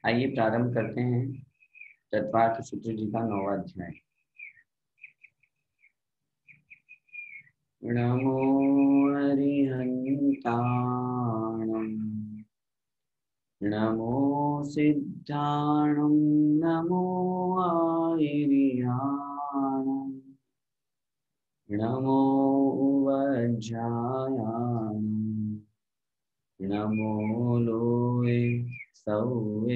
आइए प्रारंभ करते हैं तत्वार्थ सूत्र जी का 9वां अध्याय। नमो हरिहन्ताणं नमो सिद्धाणं नमो आयर्याणं नमो वज्रायाणं नमो लोये सौविसाहुणम्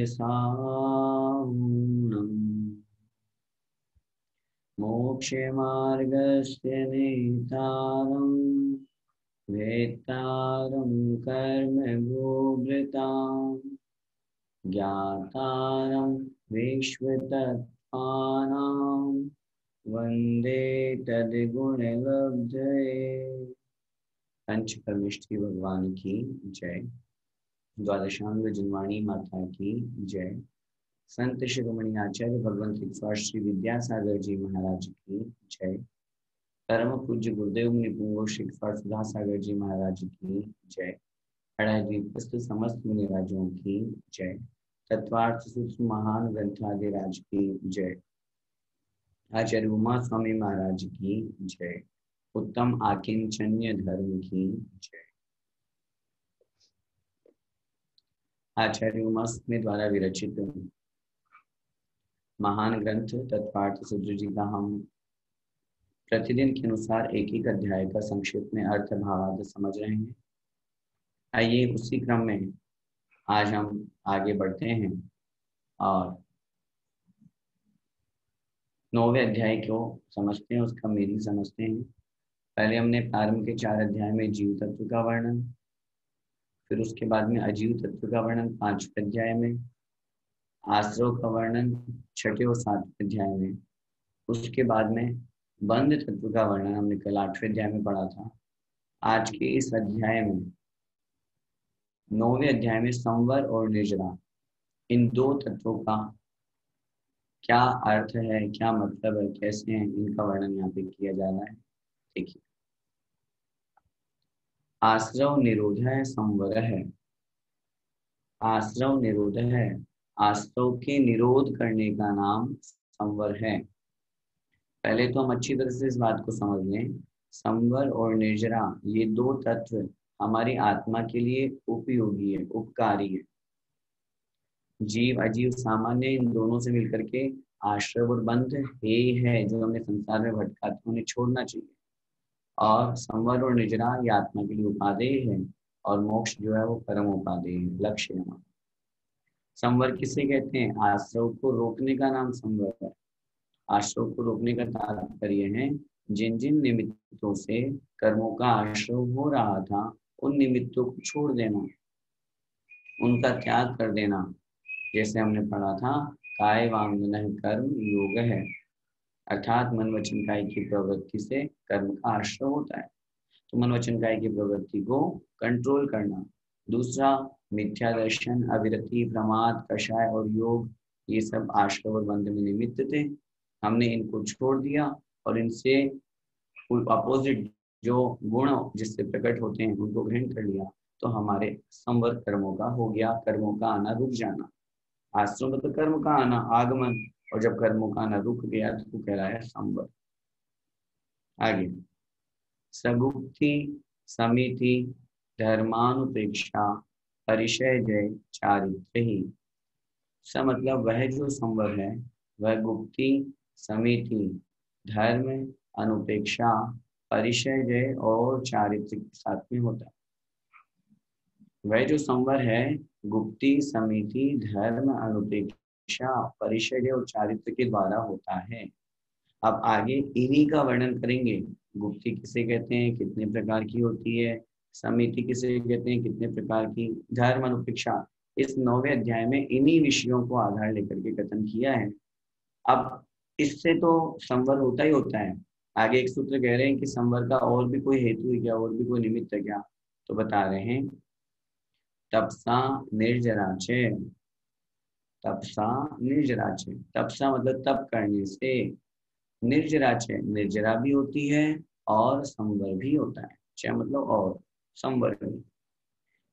मोक्षमार्गस्य नेतारं वेत्तारं कर्मभोक्तां ज्ञातारं विश्वतत्त्वानां वन्दे तद्गुणलब्धये। पंचकर्मिष्ठी भगवान की जय। द्वादशांग जिनवाणी माता की जय। संत शिरोमणि आचार्य भगवंत कृपा श्री विद्यासागर जी महाराज की जय। परम पूज्य गुरुदेव निपुंगो श्री सुधा सागर जी महाराज की जय। अड़ाईपस्त समस्त मुनिराजों की जय। तत्वार्थ सूत्र महान ग्रंथादिराज की जय। आचार्य उमा स्वामी महाराज की जय। उत्तम आकिंचन्य धर्म की जय। आचार्य उमा स्वामी द्वारा विरचित महान ग्रंथ तत्वार्थ सूत्र जी का हम प्रतिदिन के अनुसार एक एक अध्याय का संक्षिप्त में अर्थ भावार्थ समझ रहे हैं। आइए उसी क्रम में आज हम आगे बढ़ते हैं और 9वें अध्याय को समझते हैं, उसका मीनिंग समझते हैं। पहले हमने प्रारंभ के 4 अध्याय में जीव तत्व का वर्णन, फिर उसके बाद में अजीव तत्व का वर्णन 5वें अध्याय में, आश्रव का वर्णन 6ठे और 7वें अध्याय में, उसके बाद में बंध तत्व का वर्णन हमने कल 8वें अध्याय में पढ़ा था। आज के इस अध्याय में 9वें अध्याय में संवर और निर्जरा, इन दो तत्वों का क्या अर्थ है, क्या मतलब है, कैसे हैं, इनका वर्णन यहाँ पे किया जा रहा है। देखिए, आश्रव निरोध है, संवर है। आश्रव निरोध है, आश्रव के निरोध करने का नाम संवर है। पहले तो हम अच्छी तरह से इस बात को समझ लें, संवर और निर्जरा ये दो तत्व हमारी आत्मा के लिए उपयोगी है, उपकारी है। जीव अजीव सामान्य इन दोनों से मिलकर के आश्रव और बंध हे है जो हमें संसार में भटकाते उन्हें छोड़ना चाहिए। और संवर और निजरा ये आत्मा के लिए उपादेय है और मोक्ष जो है वो परम उपादेय है, लक्ष्य है। संवर किसे कहते हैं? आश्रव को रोकने का नाम संवर है। आश्रव को रोकने का तात्पर्य है जिन जिन निमित्तों से कर्मों का आश्रव हो रहा था उन निमित्तों को छोड़ देना, उनका त्याग कर देना। जैसे हमने पढ़ा था काय वांग मनः कर्म योग है, अर्थात मन वचन काय की प्रवृत्ति से कर्म का आश्रय होता है। तो मन वचन काय की प्रवृत्ति को कंट्रोल करना। दूसरा मिथ्या दर्शन, अविरति, प्रमाद, कषाय और योग, ये सब आश्रय और बंध में निमित्त थे। हमने इनको छोड़ दिया और इनसे अपोजिट जो गुण जिससे प्रकट होते हैं उनको ग्रहण कर लिया, तो हमारे संवर कर्मों का हो गया, कर्मों का आना रुक जाना। आश्रम मतलब कर्म का आना, आगमन, और जब कर्मों का आना रुक गया तो कहलाया संवर। आगे सगुप्ति समिति धर्मानुपेक्षा परिचय जय चारित्र ही। स मतलब वह जो संवर है वह गुप्ति, समिति, धर्म, अनुपेक्षा, परिचय जय और चारित्र के साथ में होता है। वह जो संवर है गुप्ति, समिति, धर्म, अनुपेक्षा, परिचय और चारित्र के द्वारा होता है। अब आगे इन्हीं का वर्णन करेंगे। गुप्ति किसे कहते हैं, कितने प्रकार की होती है, समिति किसे कहते हैं, कितने प्रकार की, धर्म, अनुपेक्षा, इस 9वें अध्याय में इन्हीं विषयों को आधार लेकर के कथन किया है। अब इससे तो संवर होता ही होता है। आगे एक सूत्र कह रहे हैं कि संवर का और भी कोई हेतु है क्या, और भी कोई निमित्त है क्या, तो बता रहे हैं तपसा निर्जराचे। तपसा निर्जराचे, तपसा मतलब तप करने से, निर्जराचे निर्जरा भी होती है और संवर भी होता है। च मतलब और, संवर भी।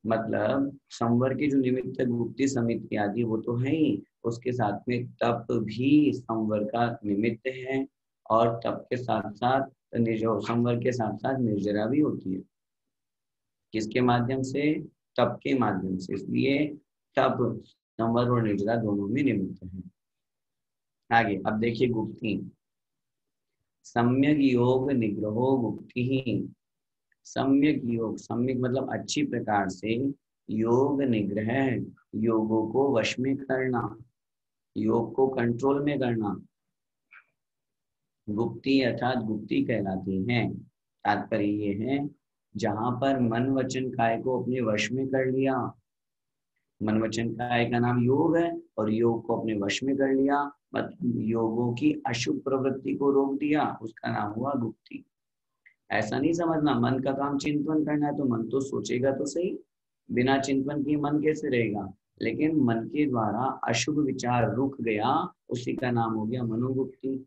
मतलब संवर की जो निमित्त गुप्ती समिति आदि वो तो है ही, उसके साथ में तप भी संवर का निमित्त है, और तप के साथ साथ संवर के साथ साथ निर्जरा भी होती है। किसके माध्यम से? तप के माध्यम से। इसलिए तप संवर और निर्जरा दोनों में निमित्त है। आगे अब देखिए गुप्ती। सम्यक योग निग्रहो गुप्ति ही। सम्यक योग, सम्यक मतलब अच्छी प्रकार से, योग निग्रह, योगों को वश में करना, योग को कंट्रोल में करना, गुप्ती अर्थात गुप्ती कहलाती है। तात्पर्य ये है, जहां पर मन वचन काय को अपने वश में कर लिया, मन वचन काय का नाम योग है, और योग को अपने वश में कर लिया, मतलब योगों की अशुभ प्रवृत्ति को रोक दिया, उसका नाम हुआ गुप्ती। ऐसा नहीं समझना मन का काम चिंतन करना है तो मन तो सोचेगा तो सही, बिना चिंतन किए मन कैसे रहेगा, लेकिन मन के द्वारा अशुभ विचार रुक गया, उसी का नाम हो गया मनोगुप्ती।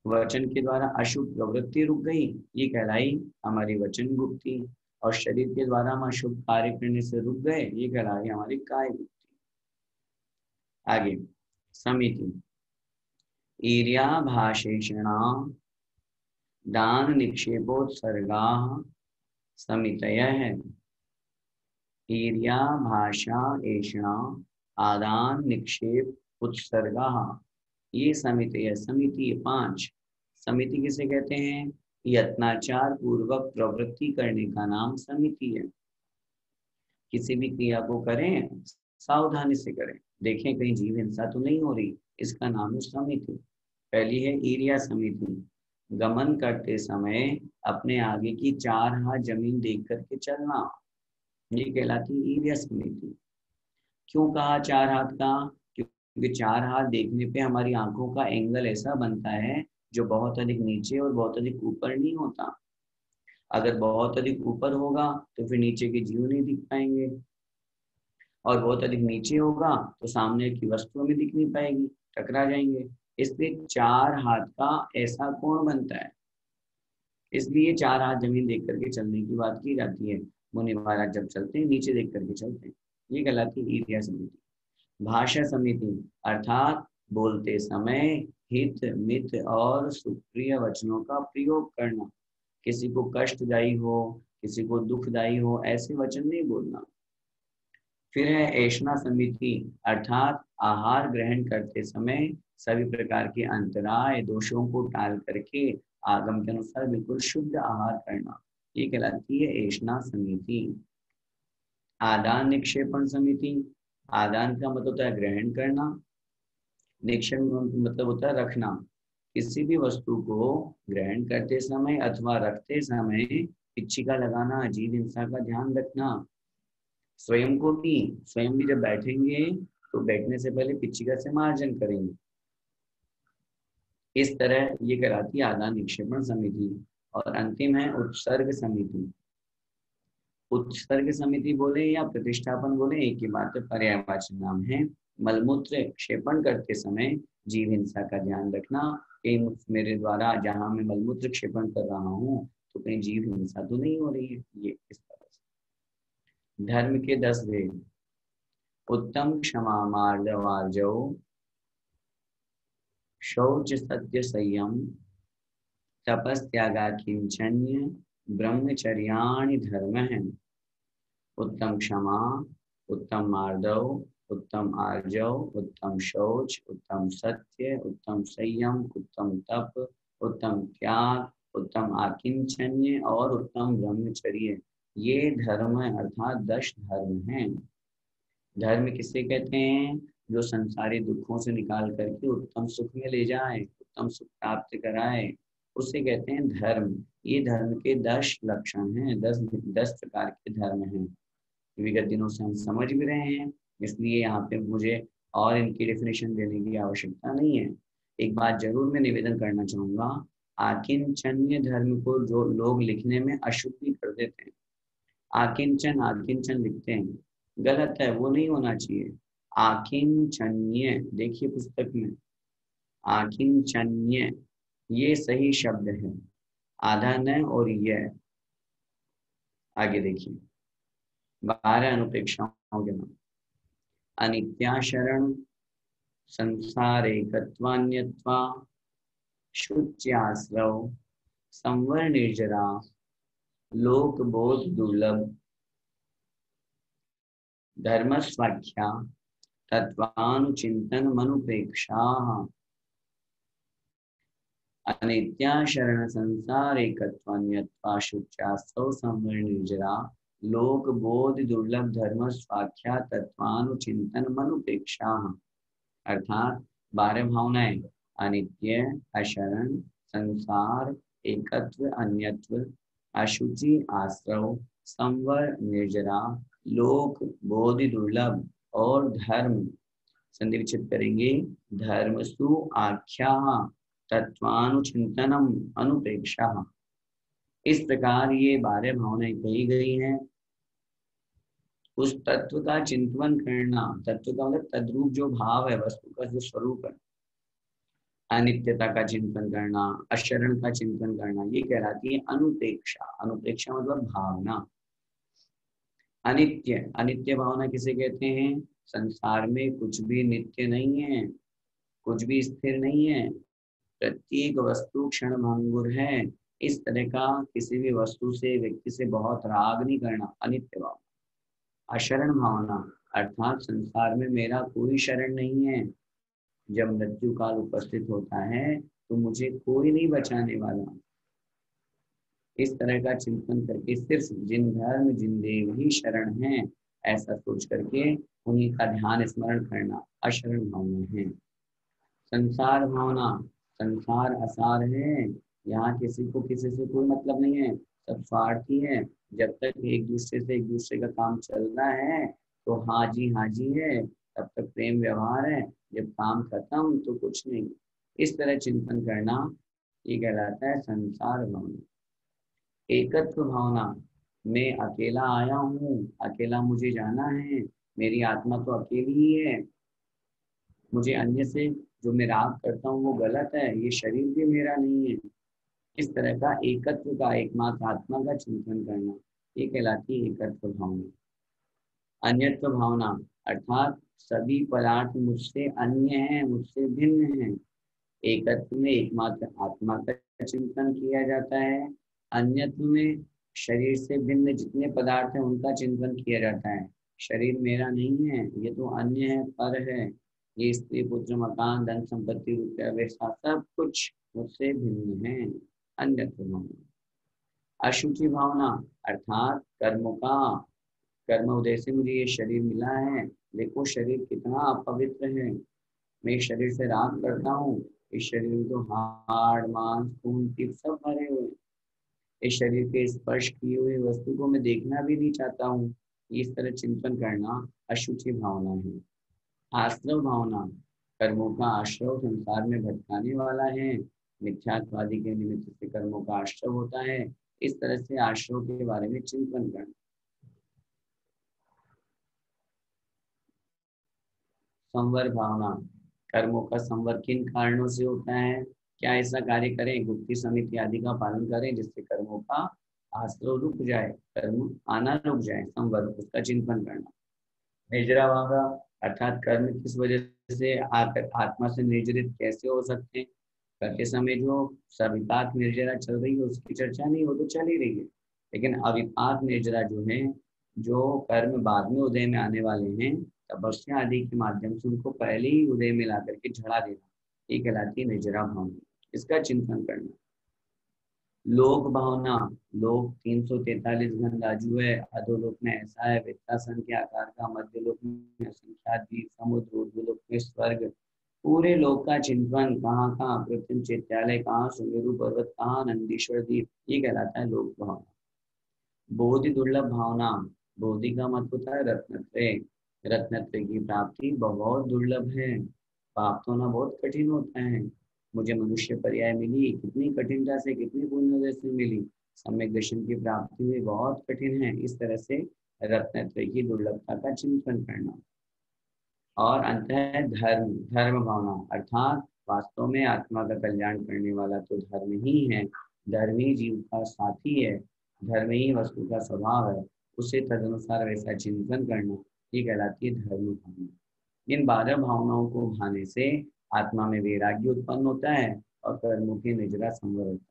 वचन के द्वारा अशुभ प्रवृत्ति रुक गई, ये कहलाई हमारी वचन गुप्ती। और शरीर के द्वारा हम अशुभ कार्य करने से रुक गए, ये कहलाई हमारी काय गुप्ती। आगे समिति। ईर्या भाषेषणा दान निक्षेपोत्सर्गा समितयः। ईर्या भाषा एषणा आदान निक्षेप उत्सर्गा, ये समिति है। समिति 5। समिति किसे कहते हैं? यत्नाचार पूर्वक प्रवृत्ति करने का नाम समिति है। किसी भी क्रिया को करें सावधानी से करें, देखें कहीं जीव हिंसा तो नहीं हो रही, इसका नाम है समिति। पहली है ईर्या समिति, गमन करते समय अपने आगे की 4 हाथ जमीन देख करके चलना, ये कहलाती है ईर्या समिति। क्यों कहा 4 हाथ का? क्योंकि 4 हाथ देखने पे हमारी आंखों का एंगल ऐसा बनता है जो बहुत अधिक नीचे और बहुत अधिक ऊपर नहीं होता। अगर बहुत अधिक ऊपर होगा तो फिर नीचे के जीव नहीं दिख पाएंगे, और बहुत अधिक नीचे होगा तो सामने की वस्तु में दिख नहीं पाएगी, टकरा जाएंगे। इसलिए 4 हाथ का ऐसा कोण बनता है, इसलिए 4 हाथ जमीन देख करके चलने की बात की जाती है। मुनि महाराज जब चलते हैं नीचे देख करके चलते हैं, ये कहलाती है ईर्ष्या समिति। भाषा समिति अर्थात बोलते समय हित मित और सुप्रिय वचनों का प्रयोग करना, किसी को कष्टदायी हो, किसी को दुखदायी हो, ऐसे वचन नहीं बोलना। फिर है ऐषणा समिति अर्थात आहार ग्रहण करते समय सभी प्रकार के अंतराय दोषों को टाल करके आगम के अनुसार बिल्कुल शुद्ध आहार करना, ये कहलाती है ऐषणा समिति। आदान निक्षेपण समिति, आदान का मतलब होता है ग्रहण करना, निक्षेपण मतलब होता है रखना। किसी भी वस्तु को ग्रहण करते समय अथवा रखते समय पिच्छिका लगाना, जीव हिंसा का ध्यान रखना। स्वयं को भी, स्वयं भी जब बैठेंगे तो बैठने से पहले पिच्छिका से मार्जन करेंगे। इस तरह ये कराती है आदान निक्षेपण समिति। और अंतिम है उत्सर्ग समिति। उत्सर्ग समिति बोले या प्रतिष्ठापन बोले एक ही बात है, पर्यायवाची नाम है। मलमूत्र क्षेपण करते समय जीव हिंसा का ध्यान रखना, कहीं मेरे द्वारा जहां मैं मलमूत्र क्षेपण कर रहा हूँ तो कहीं जीव हिंसा तो नहीं हो रही है, ये इस तरह से। धर्म के 10 भेद। उत्तम क्षमा मार्दवार्जव, शौच सत्य संयम, तपस्त्यागा किंचन्य, ब्रह्मचर्याणि धर्म है। उत्तम क्षमा, उत्तम मार्दव, उत्तम आर्जव, उत्तम शौच, उत्तम सत्य, उत्तम संयम, उत्तम तप, उत्तम त्याग, उत्तम आकिंचन्य और उत्तम ब्रह्मचर्य, ये धर्म अर्थात 10 धर्म हैं। धर्म किसे कहते हैं? जो संसारी दुखों से निकाल करके उत्तम सुख में ले जाए, उत्तम सुख प्राप्त कराए, उसे कहते हैं धर्म। ये धर्म के 10 लक्षण हैं, 10 प्रकार के धर्म हैं। विगत दिनों से हम समझ भी रहे हैं, इसलिए यहाँ पे मुझे और इनकी डेफिनेशन देने की आवश्यकता नहीं है। एक बात जरूर मैं निवेदन करना चाहूंगा, आकिंचन्य धर्म को जो लोग लिखने में अशुद्धि कर देते हैं, आकिंचन आकिंचन लिखते हैं, गलत है, वो नहीं होना चाहिए। आकिंचन्य, देखिए पुस्तक में आकिंचन्य ये सही शब्द है, आधा न और यह। आगे देखिए, 12 अनुप्रेक्षाओं के नाम। अनित्या शरण, संसार एकत्वान्यत्वा, शुच्याश्रव, संवर निर्जरा, लोक बोध दुर्लभ, धर्म स्वाख्या, तत्वानुचिंतन मनुपेक्षा। अनित्या शरण, संसार एकत्वान्यत्वा, शुच्यासौ, संवर निर्जरा, लोक बोध दुर्लभ, धर्म स्वाख्या, तत्वानुचिंतन मनुपेक्षा। अर्थात 12 भावनाएं अनित्य, अशरण, संसार, एकत्व, अन्यत्व, अशुचि, आश्रव, संवर, निर्जरा, लोक बोधि दुर्लभ और धर्म, संधि विच्छेद करेंगे, धर्मसु आख्या, तत्वानुचिंतनम अनुप्रेक्षा। इस प्रकार ये 12 भावनाएं कही गई हैं। उस तत्व का चिंतन करना, तत्व का मतलब तद्रूप जो भाव है, वस्तु का जो स्वरूप है, अनित्यता का चिंतन करना, अशरण का चिंतन करना, ये कहलाती है अनुप्रेक्षा। अनुप्रेक्षा मतलब भावना। अनित्य, अनित्य भावना किसे कहते हैं? संसार में कुछ भी नित्य नहीं है, कुछ भी स्थिर नहीं है, प्रत्येक वस्तु क्षण भंगुर है। इस तरह का किसी भी वस्तु से, व्यक्ति से बहुत राग नहीं करना, अनित्य भावना। अशरण भावना अर्थात संसार में मेरा कोई शरण नहीं है, जब मृत्यु काल उपस्थित होता है तो मुझे कोई नहीं बचाने वाला। इस तरह का चिंतन करके सिर्फ जिन धर्म जिन देव ही शरण हैं, ऐसा सोच करके उन्हीं का ध्यान स्मरण करना अशरण भावना है। संसार भावना, संसार असार है, यहाँ किसी को किसी से कोई मतलब नहीं है, सब स्वार्थी है। जब तक एक दूसरे से एक दूसरे का काम चल रहा है तो हाँ जी है, तब तक प्रेम व्यवहार है, जब काम खत्म तो कुछ नहीं। इस तरह चिंतन करना ये कहलाता है संसार भावना। एकत्व भावना, मैं अकेला आया हूँ, अकेला मुझे जाना है, मेरी आत्मा तो अकेली ही है, मुझे अन्य से जो मैं राग करता हूँ वो गलत है, ये शरीर भी मेरा नहीं है। इस तरह का एकत्व का, एकमात्र आत्मा का चिंतन करना, ये कहलाती है एकत्व भावना। अन्यत्व भावना अर्थात सभी पदार्थ मुझसे अन्य हैं, मुझसे भिन्न हैं। एकत्व में एकमात्र आत्मा का चिंतन किया जाता है, अन्यत्व में शरीर से भिन्न जितने पदार्थ हैं उनका चिंतन किया जाता है। शरीर मेरा नहीं है, ये तो अन्य है, पर है, ये स्त्री पुत्र मकान धन संपत्ति रुपया वैसा सब कुछ मुझसे भिन्न है, अन्यत्व भावना। अशुचि भावना अर्थात कर्मों का, कर्म उदय से मुझे ये शरीर मिला है, देखो शरीर कितना अपवित्र है, मैं इस शरीर से राग करता हूँ, इस शरीर में तो हाड़ मांस खून पीप सब भरे हुए, इस शरीर के स्पर्श किए हुए वस्तु को मैं देखना भी नहीं चाहता हूँ। इस तरह चिंतन करना अशुचि भावना है। आश्रव भावना, कर्मों का आश्रव संसार में भटकाने वाला है, मिथ्यात्वादी के निमित्त से कर्मों का आश्रव होता है। इस तरह से आश्रव के बारे में चिंतन करना। संवर भावना, कर्मों का संवर किन कारणों से होता है, क्या ऐसा कार्य करें, गुप्ती समिति आदि का पालन करें जिससे कर्मों का आश्रव रुक जाए, कर्म आना रुक जाए, संवर उसका चिंतन करना। निर्जरा भावना अर्थात कर्म किस वजह से आकर आत्मा से निर्जरित कैसे हो सकते हैं। करते समय जो सविपाक निर्जरा चल रही है उसकी चर्चा नहीं, वो तो चल ही रही है, लेकिन अविपाक निर्जरा जो है, जो कर्म बाद में उदय में आने वाले हैं, तपस्या आदि के माध्यम से उनको पहले ही उदय में ला करके झड़ा देना, ये कहलाती है निर्जरा भावना। इसका चिंतन करना। लोक भावना, लोक 343 घन राजू है, अधोलोक में ऐसा है वृत्तासन के आकार का, मध्यलोक में असंख्यात द्वीप समुद्र, ऊर्ध्वलोक में स्वर्ग, पूरे लोक का चिंतन, कहाँ कहाँ कृत्रिम चैत्यालय, कहाँ सुमेरु पर्वत, कहाँ नंदीश्वर द्वीप, ये कहलाता है लोक भावना। बोधि दुर्लभ भावना, बोधि का मत होता है रत्नत्रय, रत्नत्रय की प्राप्ति बहुत दुर्लभ है, प्राप्त होना बहुत कठिन होता है। मुझे मनुष्य पर्याय मिली, कितनी कठिनता से, कितनी पूर्ण से मिली, सम्यक दर्शन की प्राप्ति हुई, बहुत कठिन है। इस तरह से रत्नत्रय की दुर्लभता का चिंतन करना। और अंत है धर्म, धर्म भावना अर्थात वास्तव में आत्मा का कल्याण करने वाला तो धर्म ही है, धर्म ही जीव का साथी है, धर्म ही वस्तु का स्वभाव है। उसे तदनुसार वैसा चिंतन करना, ये कहलाती है धर्म भावना। इन 12 भावनाओं को भाने से आत्मा में वैराग्य उत्पन्न होता है और कर्मों की निजरा संवर होता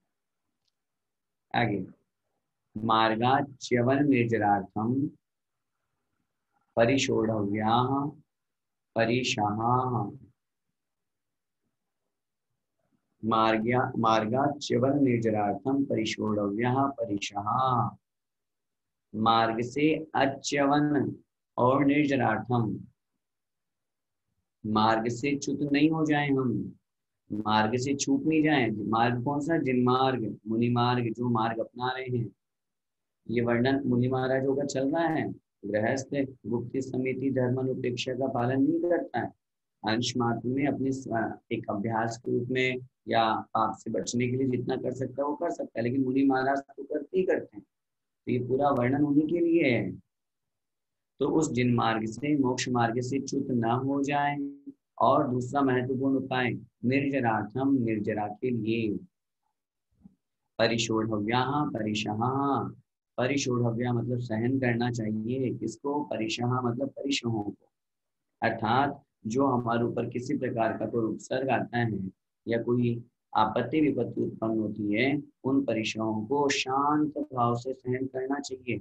है। आगे, मार्गाच्यवन निर्जरार्थम परिषोढव्याः परिशहाः। मार्गाच्यवन निर्जरार्थम परिषोढव्याः परिशहाः। मार्ग से अच्यवन और निर्जरार्थम, मार्ग से च्युत नहीं हो जाए हम, मार्ग से छूट नहीं जाए। मार्ग कौन सा? जिनमार्ग, मुनि मार्ग, जो मार्ग अपना रहे हैं। ये वर्णन मुनि महाराजों का चल रहा है। गृहस्थ गुप्त समिति धर्म अनुपेक्षा का पालन नहीं करता है, अंश मात्र में अपने एक अभ्यास के रूप में या पाप से बचने के लिए जितना कर सकता है वो कर सकता है, लेकिन मुनि महाराज तो करते ही करते हैं। तो ये पूरा वर्णन उन्हीं के लिए है। तो उस जिन मार्ग से, मोक्ष मार्ग से च्युत न हो जाए। और दूसरा महत्वपूर्ण उपाय, निर्जरार्थम, निर्जरा के लिए। परिशोढव्या परिशहा, परिशोढव्या मतलब सहन करना चाहिए। किसको? परिशहा मतलब परिशहों को। अर्थात जो हमारे ऊपर किसी प्रकार का कोई उपसर्ग आता है या कोई आपत्ति विपत्ति उत्पन्न होती है, उन परिशहों को शांत भाव से सहन करना चाहिए।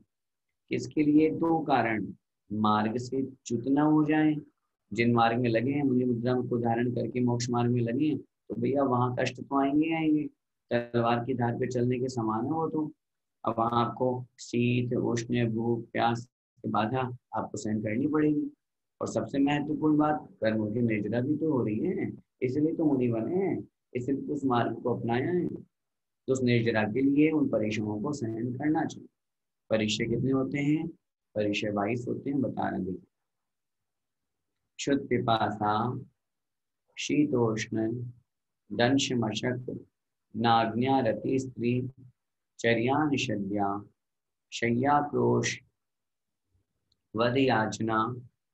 किसके लिए? 2 कारण, मार्ग से च्युत न हो जाए। जिन मार्ग में लगे हैं, मुनि मुद्रा को धारण करके मोक्ष मार्ग में लगे हैं, तो भैया वहां कष्ट तो आएंगे आएंगे, तलवार की धार पे चलने के समान है वो तो। अब वहां आपको शीत उष्ण भूख प्यास की बाधा आपको सहन करनी पड़ेगी। और सबसे महत्वपूर्ण बात, कर्मों की निर्जरा भी तो हो रही है, इसलिए तो मुनि बने हैं, इसलिए तो उस मार्ग को अपनाया है। तो उस निर्जरा के लिए उन परीक्षाओं को सहन करना चाहिए। परीक्षे कितने होते हैं? परीक्षे 22 होते हैं, बता रहे देखिए। क्षुत पिपासा शीतोष्ण दंश मशक नाग्न्या रति स्त्री चर्या निषद्या शय्या क्रोश वध याचना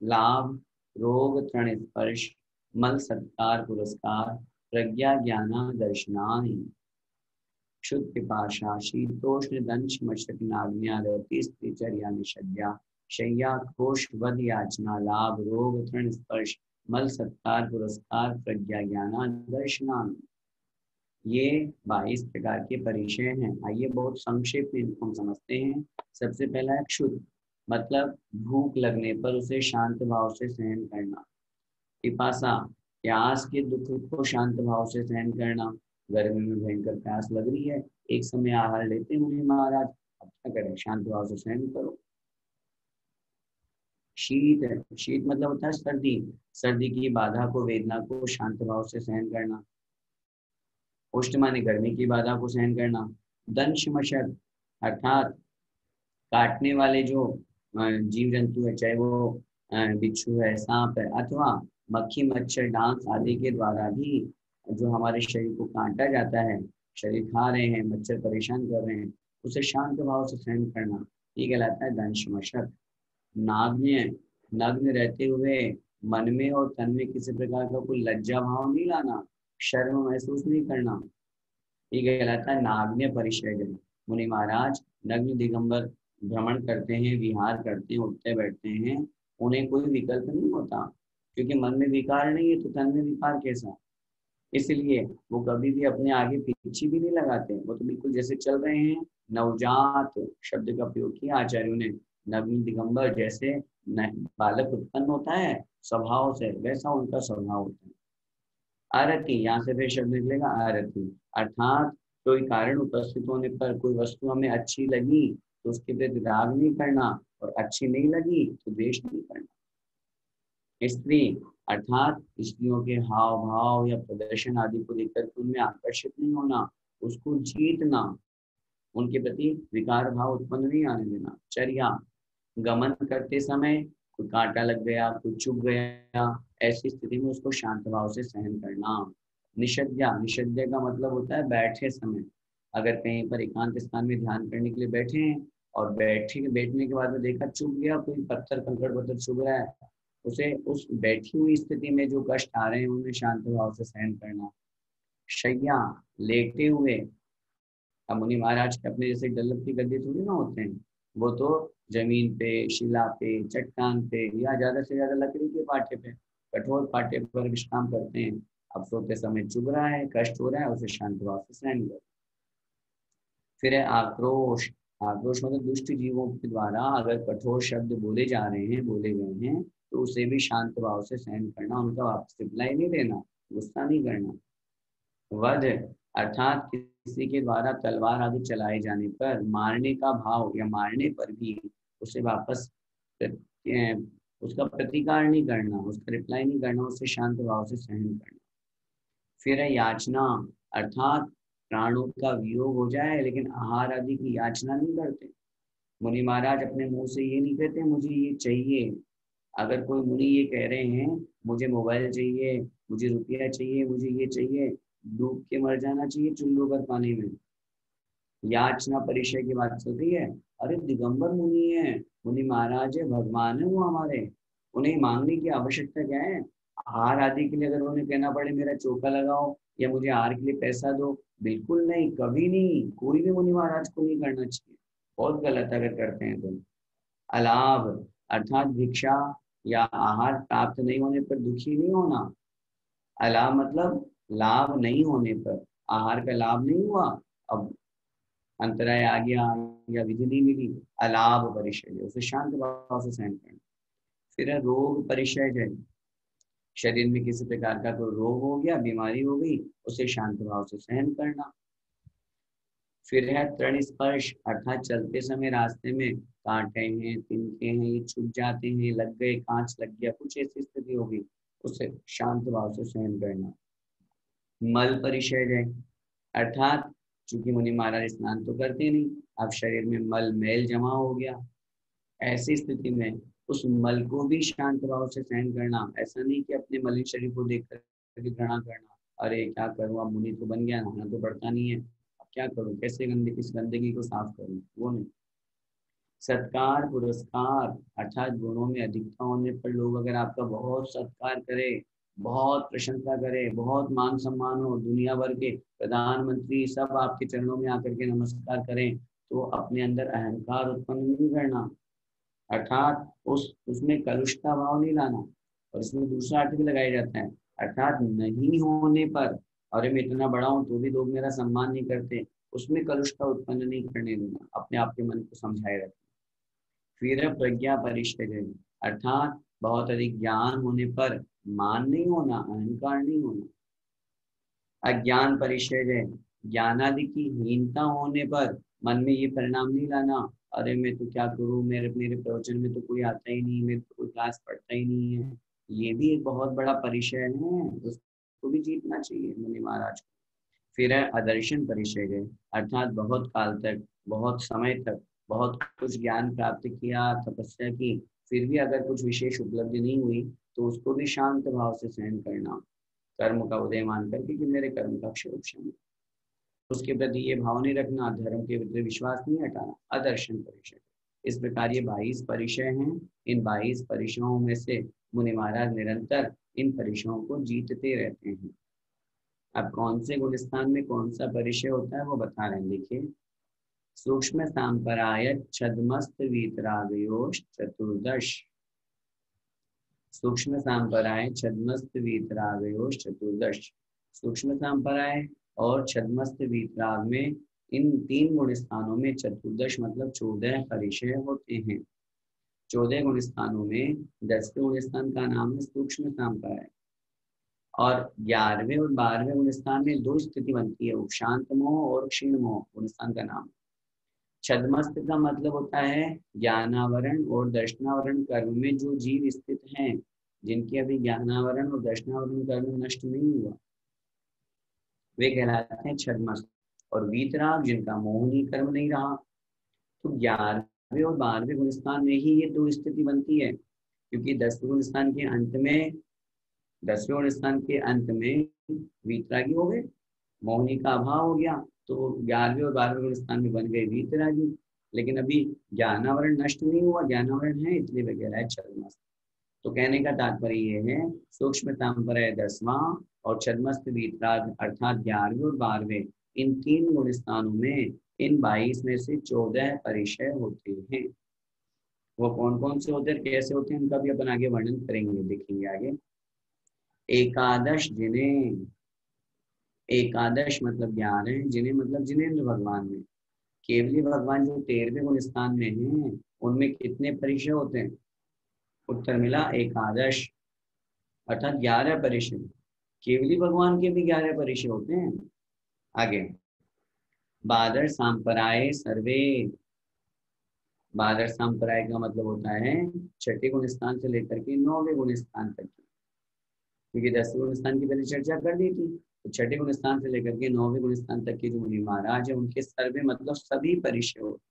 लाभ रोग तृण स्पर्श मल सत्कार पुरस्कार प्रज्ञा ज्ञान दर्शनानि। क्षुत पिपाशा शीतोष्ण दंश मशक नाग्न्या रति स्त्री चर्या निषद्या शय्या क्रोश वध याचना लाभ रोग तृण स्पर्श मल सत्कार पुरस्कार प्रज्ञा ज्ञान दर्शनानि। ये 22 प्रकार के परिचय हैं। आइए बहुत संक्षेप में इनको हम समझते हैं। सबसे पहला है क्षुध, मतलब भूख लगने पर उसे शांत भाव से सहन करना। पिपासा, प्यास के दुख को शांत भाव से सहन करना। गर्मी में भयंकर प्यास लग रही है, एक समय आहार लेते हैं मुनि महाराज, अब क्या करें, शांत भाव से सहन करो। शीत, शीत मतलब होता है सर्दी, सर्दी की बाधा को, वेदना को शांत भाव से सहन करना। उष्ण माने गर्मी की बाधा को सहन करना। दंश मशक अर्थात काटने वाले जो जीव जंतु है, चाहे वो बिच्छू है, सांप है, अथवा मक्खी मच्छर डांस आदि के द्वारा भी जो हमारे शरीर को काटा जाता है, शरीर खा रहे हैं, मच्छर परेशान कर रहे हैं, उसे शांत भाव से सहन करना, ये कहलाता है दंश मशक। नाग्न, नग्न रहते हुए मन में और तन में किसी प्रकार का कोई लज्जा भाव नहीं लाना, शर्म महसूस नहीं करना, ये कहलाता है नाग्न परिचय। मुनि महाराज नग्न दिगंबर भ्रमण करते हैं, विहार करते हैं, उठते बैठते हैं, उन्हें कोई विकल्प नहीं होता, क्योंकि मन में विकार नहीं है तो तन में विकार कैसा। इसलिए वो कभी भी अपने आगे पीछे भी नहीं लगाते, वो तो बिल्कुल जैसे चल रहे हैं। नवजात शब्द का प्रयोग किया आचार्यों ने। नग्न दिगंबर जैसे बालक उत्पन्न होता है स्वभाव से, वैसा उनका स्वभाव होता है। आरती, यहाँ से फिर शब्द निकलेगा आरती, अर्थात कोई कारण उपस्थित होने पर कोई वस्तु हमें अच्छी लगी तो उसके प्रति राग नहीं करना, और अच्छी नहीं लगी तो द्वेष नहीं करना। स्त्री अर्थात स्त्रियों के हाव भाव या प्रदर्शन आदि को देखकर उनमें आकर्षित नहीं होना, उसको जीतना, उनके प्रति विकार भाव उत्पन्न नहीं आने देना। चर्या, गमन करते समय कोई कांटा लग गया, कोई चुभ गया, ऐसी स्थिति में उसको शांत भाव से सहन करना। निषद्या, निषद्या का मतलब होता है बैठे समय, अगर कहीं पर एकांत स्थान में ध्यान करने के लिए बैठे हैं और बैठने के बाद में देखा चुभ गया, कोई पत्थर कंकड़ पत्थर चुभ रहा है, उसे उस बैठी हुई स्थिति में जो कष्ट आ रहे हैं उन्हें शांत भाव से सहन करना। शैया, लेटे हुए, अब मुनि महाराज के अपने जैसे डल्लभ की गद्दे थोड़ी ना होते हैं, वो तो जमीन पे, शिला पे, चट्टान पे या ज्यादा से ज्यादा लकड़ी के पाटे पे, कठोर पाटे पर विश्राम करते हैं। अब सोते समय चुभ रहा है, कष्ट हो रहा है, उसे शांत भाव से सहन कर। फिर है आक्रोश। आक्रोश मतलब दुष्ट जीवों के द्वारा अगर कठोर शब्द बोले जा रहे हैं, बोले गए हैं, तो उसे भी शांत भाव से सहन करना, उनका वापस रिप्लाई नहीं देना, गुस्सा नहीं करना। वध अर्थात किसी के द्वारा तलवार आदि चलाए जाने पर मारने का भाव या मारने पर भी उसे वापस उसका प्रतिकार नहीं करना, उसका रिप्लाई नहीं करना, उसे शांत भाव से सहन करना। फिर है याचना, अर्थात प्राणों का वियोग हो जाए लेकिन आहार आदि की याचना नहीं करते। मुनि महाराज अपने मुंह से ये नहीं कहते मुझे ये चाहिए। अगर कोई मुनि ये कह रहे हैं मुझे मोबाइल चाहिए, मुझे रुपया चाहिए, मुझे ये चाहिए, डूब के मर जाना चाहिए चुल्लू भर पानी में, याचना परिचय की बात चल रही है। अरे दिगंबर मुनि है, मुनि महाराज है, भगवान है वो हमारे, उन्हें मांगने की आवश्यकता क्या है? आहार आदि के लिए अगर उन्हें कहना पड़े मेरा चौका लगाओ या मुझे आहार के लिए पैसा दो, बिल्कुल नहीं, कभी नहीं, कोई भी मुनि महाराज को नहीं करना चाहिए। बहुत गलत अगर करते हैं तो। अलाभ अर्थात भिक्षा या आहार प्राप्त नहीं होने पर दुखी नहीं होना। अलाभ मतलब लाभ नहीं होने पर, आहार का लाभ नहीं हुआ, अब अंतराय आ गया या विधि नहीं मिली, अलाभ परिचय, उसे शांत भाव से सहन करना। फिर है रोग परिचय जय। शरीर में किसी प्रकार का कोई रोग हो गया, बीमारी हो गई, उसे शांत भाव से सहन करना। फिर है तृण स्पर्श, अर्थात चलते समय रास्ते में कांटे हैं, तिनके हैं, ये छूट जाते हैं, लग गए, कांच लग गया, कुछ ऐसी स्थिति होगी, उसे शांत भाव से सहन करना। मल परिचय जय, अर्थात चूंकि मुनि महाराज स्नान तो करते नहीं, अब शरीर में मल मैल जमा हो गया, ऐसी स्थिति में उस मल को भी शांत भाव से सहन करना। ऐसा नहीं कि अपने मलिन शरीर को देख कर घृणा करना, अरे क्या करूँ, अब मुनि तो बन गया, नहाना तो पड़ता नहीं है, अब क्या करूँ, कैसे गंदे इस गंदगी को साफ करूँ, वो नहीं। सत्कार पुरस्कार, अर्थात गुणों में अधिकता होने पर लोग अगर आपका बहुत सत्कार करे, बहुत प्रशंसा करे, बहुत मान सम्मान हो, दुनिया भर के प्रधानमंत्री सब आपके चरणों में आकर के नमस्कार करें, तो अपने अंदर अहंकार उत्पन्न नहीं करना, अर्थात उसमें कलुषता भाव नहीं लाना। और इसमें दूसरा अर्थ भी लगाया जाता है, अर्थात नहीं होने पर, अरे मैं इतना बड़ा हूँ तो भी लोग मेरा सम्मान नहीं करते, उसमें कलुषता उत्पन्न नहीं करने देना, अपने आप के मन को समझाए रखना। फिर प्रज्ञा परिषद, अर्थात बहुत अधिक ज्ञान होने पर मान नहीं होना, अहंकार नहीं होना। अज्ञान परिषद है, ज्ञानादि की हीनता होने पर मन में ये परिणाम नहीं लाना, अरे मैं तो क्या करूँ, मेरे मेरे प्रवचन में तो कोई आता ही नहीं, मेरे तो कोई क्लास पढ़ता ही नहीं है। ये भी एक बहुत बड़ा परिचय है, उसको भी जीतना चाहिए मुनि महाराज को। फिर है अदर्शन परिचय है, अर्थात बहुत काल तक, बहुत समय तक, बहुत कुछ ज्ञान प्राप्त किया, तपस्या की, फिर भी अगर कुछ विशेष उपलब्धि नहीं हुई, तो उसको भी शांत भाव से सहन करना, कर्म का उदय मान करके कि मेरे कर्म का क्षय, उसके प्रति ये भाव नहीं रखना, धर्म के प्रति विश्वास नहीं हटाना, अदर्शन परिचय। इस प्रकार ये 22 परिचय हैं। इन 22 परिचयों में से मुनि महाराज निरंतर इन परिचयों को जीतते रहते हैं। अब कौन से गुणस्थान में कौन सा परिचय होता है वो बता रहे हैं, देखिए। सूक्ष्म सांपराय छद्मस्त वीतरागयोश चतुर्दश। सूक्ष्म सांपराय छद्मस्त वीतरागयोश चतुर्दश। सूक्ष्म सांपराय और छद्मस्त वीतराग में, इन 3 गुण स्थानों में चतुर्दश मतलब 14 परिचय होते हैं। 14 गुण स्थानों में 10वें गुण स्थान का नाम है सूक्ष्म सांपराय, और 11वें और 12वें गुण स्थान में 2 स्थिति बनती है, उपशांत मोह और क्षीण मोह गुण स्थान का नाम। छद्मस्त का मतलब होता है ज्ञानावरण और दर्शनावरण कर्म में जो जीव स्थित हैं, जिनके अभी ज्ञानावरण और दर्शनावरण कर्म नष्ट नहीं हुआ, वे कहलाते हैं छद्मस्त। और वीतराग जिनका मोहनी कर्म नहीं रहा। तो 11वें और 12वें गुणस्थान में ही ये 2 स्थिति बनती है, क्योंकि 10वें गुणस्थान के अंत में, 10वें गुणस्थान के अंत में वीतरागी हो गए, मोहनी का अभाव हो गया, तो 11वें और 12वें गुणस्थान में बन गए वीतरागी। लेकिन अभी ज्ञानावरण नष्ट नहीं हुआ, ज्ञानावरण है, इसलिए वगैरह है छद्मस्त। तो कहने का तात्पर्य ये है, सूक्ष्म सांपराय 10वां और छद्मस्त वीतराग अर्थात 11वें और 12वें, इन 3 गुण स्थानों में इन 22 में से 14 परिचय होते हैं। वो कौन कौन से होते हैं, कैसे होते हैं, उनका भी अपन आगे वर्णन करेंगे, देखेंगे आगे। एकादश जिन्हें, एकादश मतलब 11, जिन्हें मतलब जिनेंद्र भगवान में, केवली भगवान जो 13वें गुण स्थान में हैं उनमें कितने परिचय होते हैं? उत्तर मिला एकादश, अर्थात 11 परिचय। केवली भगवान के भी 11 परिचय होते हैं। आगे, बादर सांपराय सर्वे, बादर सांपराय का मतलब होता है छठे गुण स्थान से लेकर के 9वें गुण स्थान तक की, क्योंकि 10वें गुण स्थान की पहले चर्चा कर दी थी। तो छठे गुण स्थान से लेकर के 9वें गुण स्थान तक के जो मुनि महाराज है उनके सर्वे मतलब सभी परिचय होते हैं।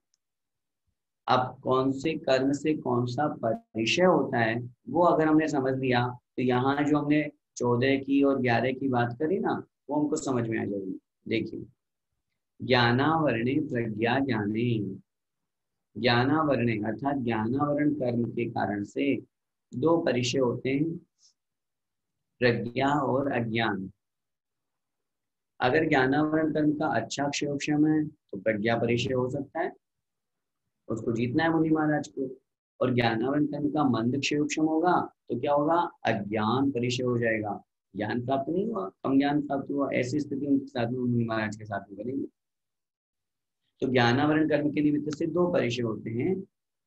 अब कौन से कर्म से कौन सा परिचय होता है वो अगर हमने समझ लिया तो यहाँ जो हमने 14 की और 11 की बात करी ना, वो हमको समझ में आ जाएगी। देखिए, ज्ञानावरणे प्रज्ञा ज्ञाने, ज्ञानावरणे अर्थात ज्ञानावरण कर्म के कारण से 2 परिचय होते हैं, प्रज्ञा और अज्ञान। अगर ज्ञानावरण कर्म का अच्छा क्षेम है तो प्रज्ञा परिचय हो सकता है, उसको जीतना है मुनि महाराज को। और ज्ञानावरण कर्म का मंद क्षेम होगा तो क्या होगा, अज्ञान परिचय हो जाएगा, ज्ञान प्राप्त नहीं हुआ, कम ज्ञान प्राप्त हुआ, ऐसी स्थिति उनके साथ में मुनि महाराज के साथ में बनेगी। तो ज्ञानावरण कर्म के निमित्त से 2 परिचय होते हैं,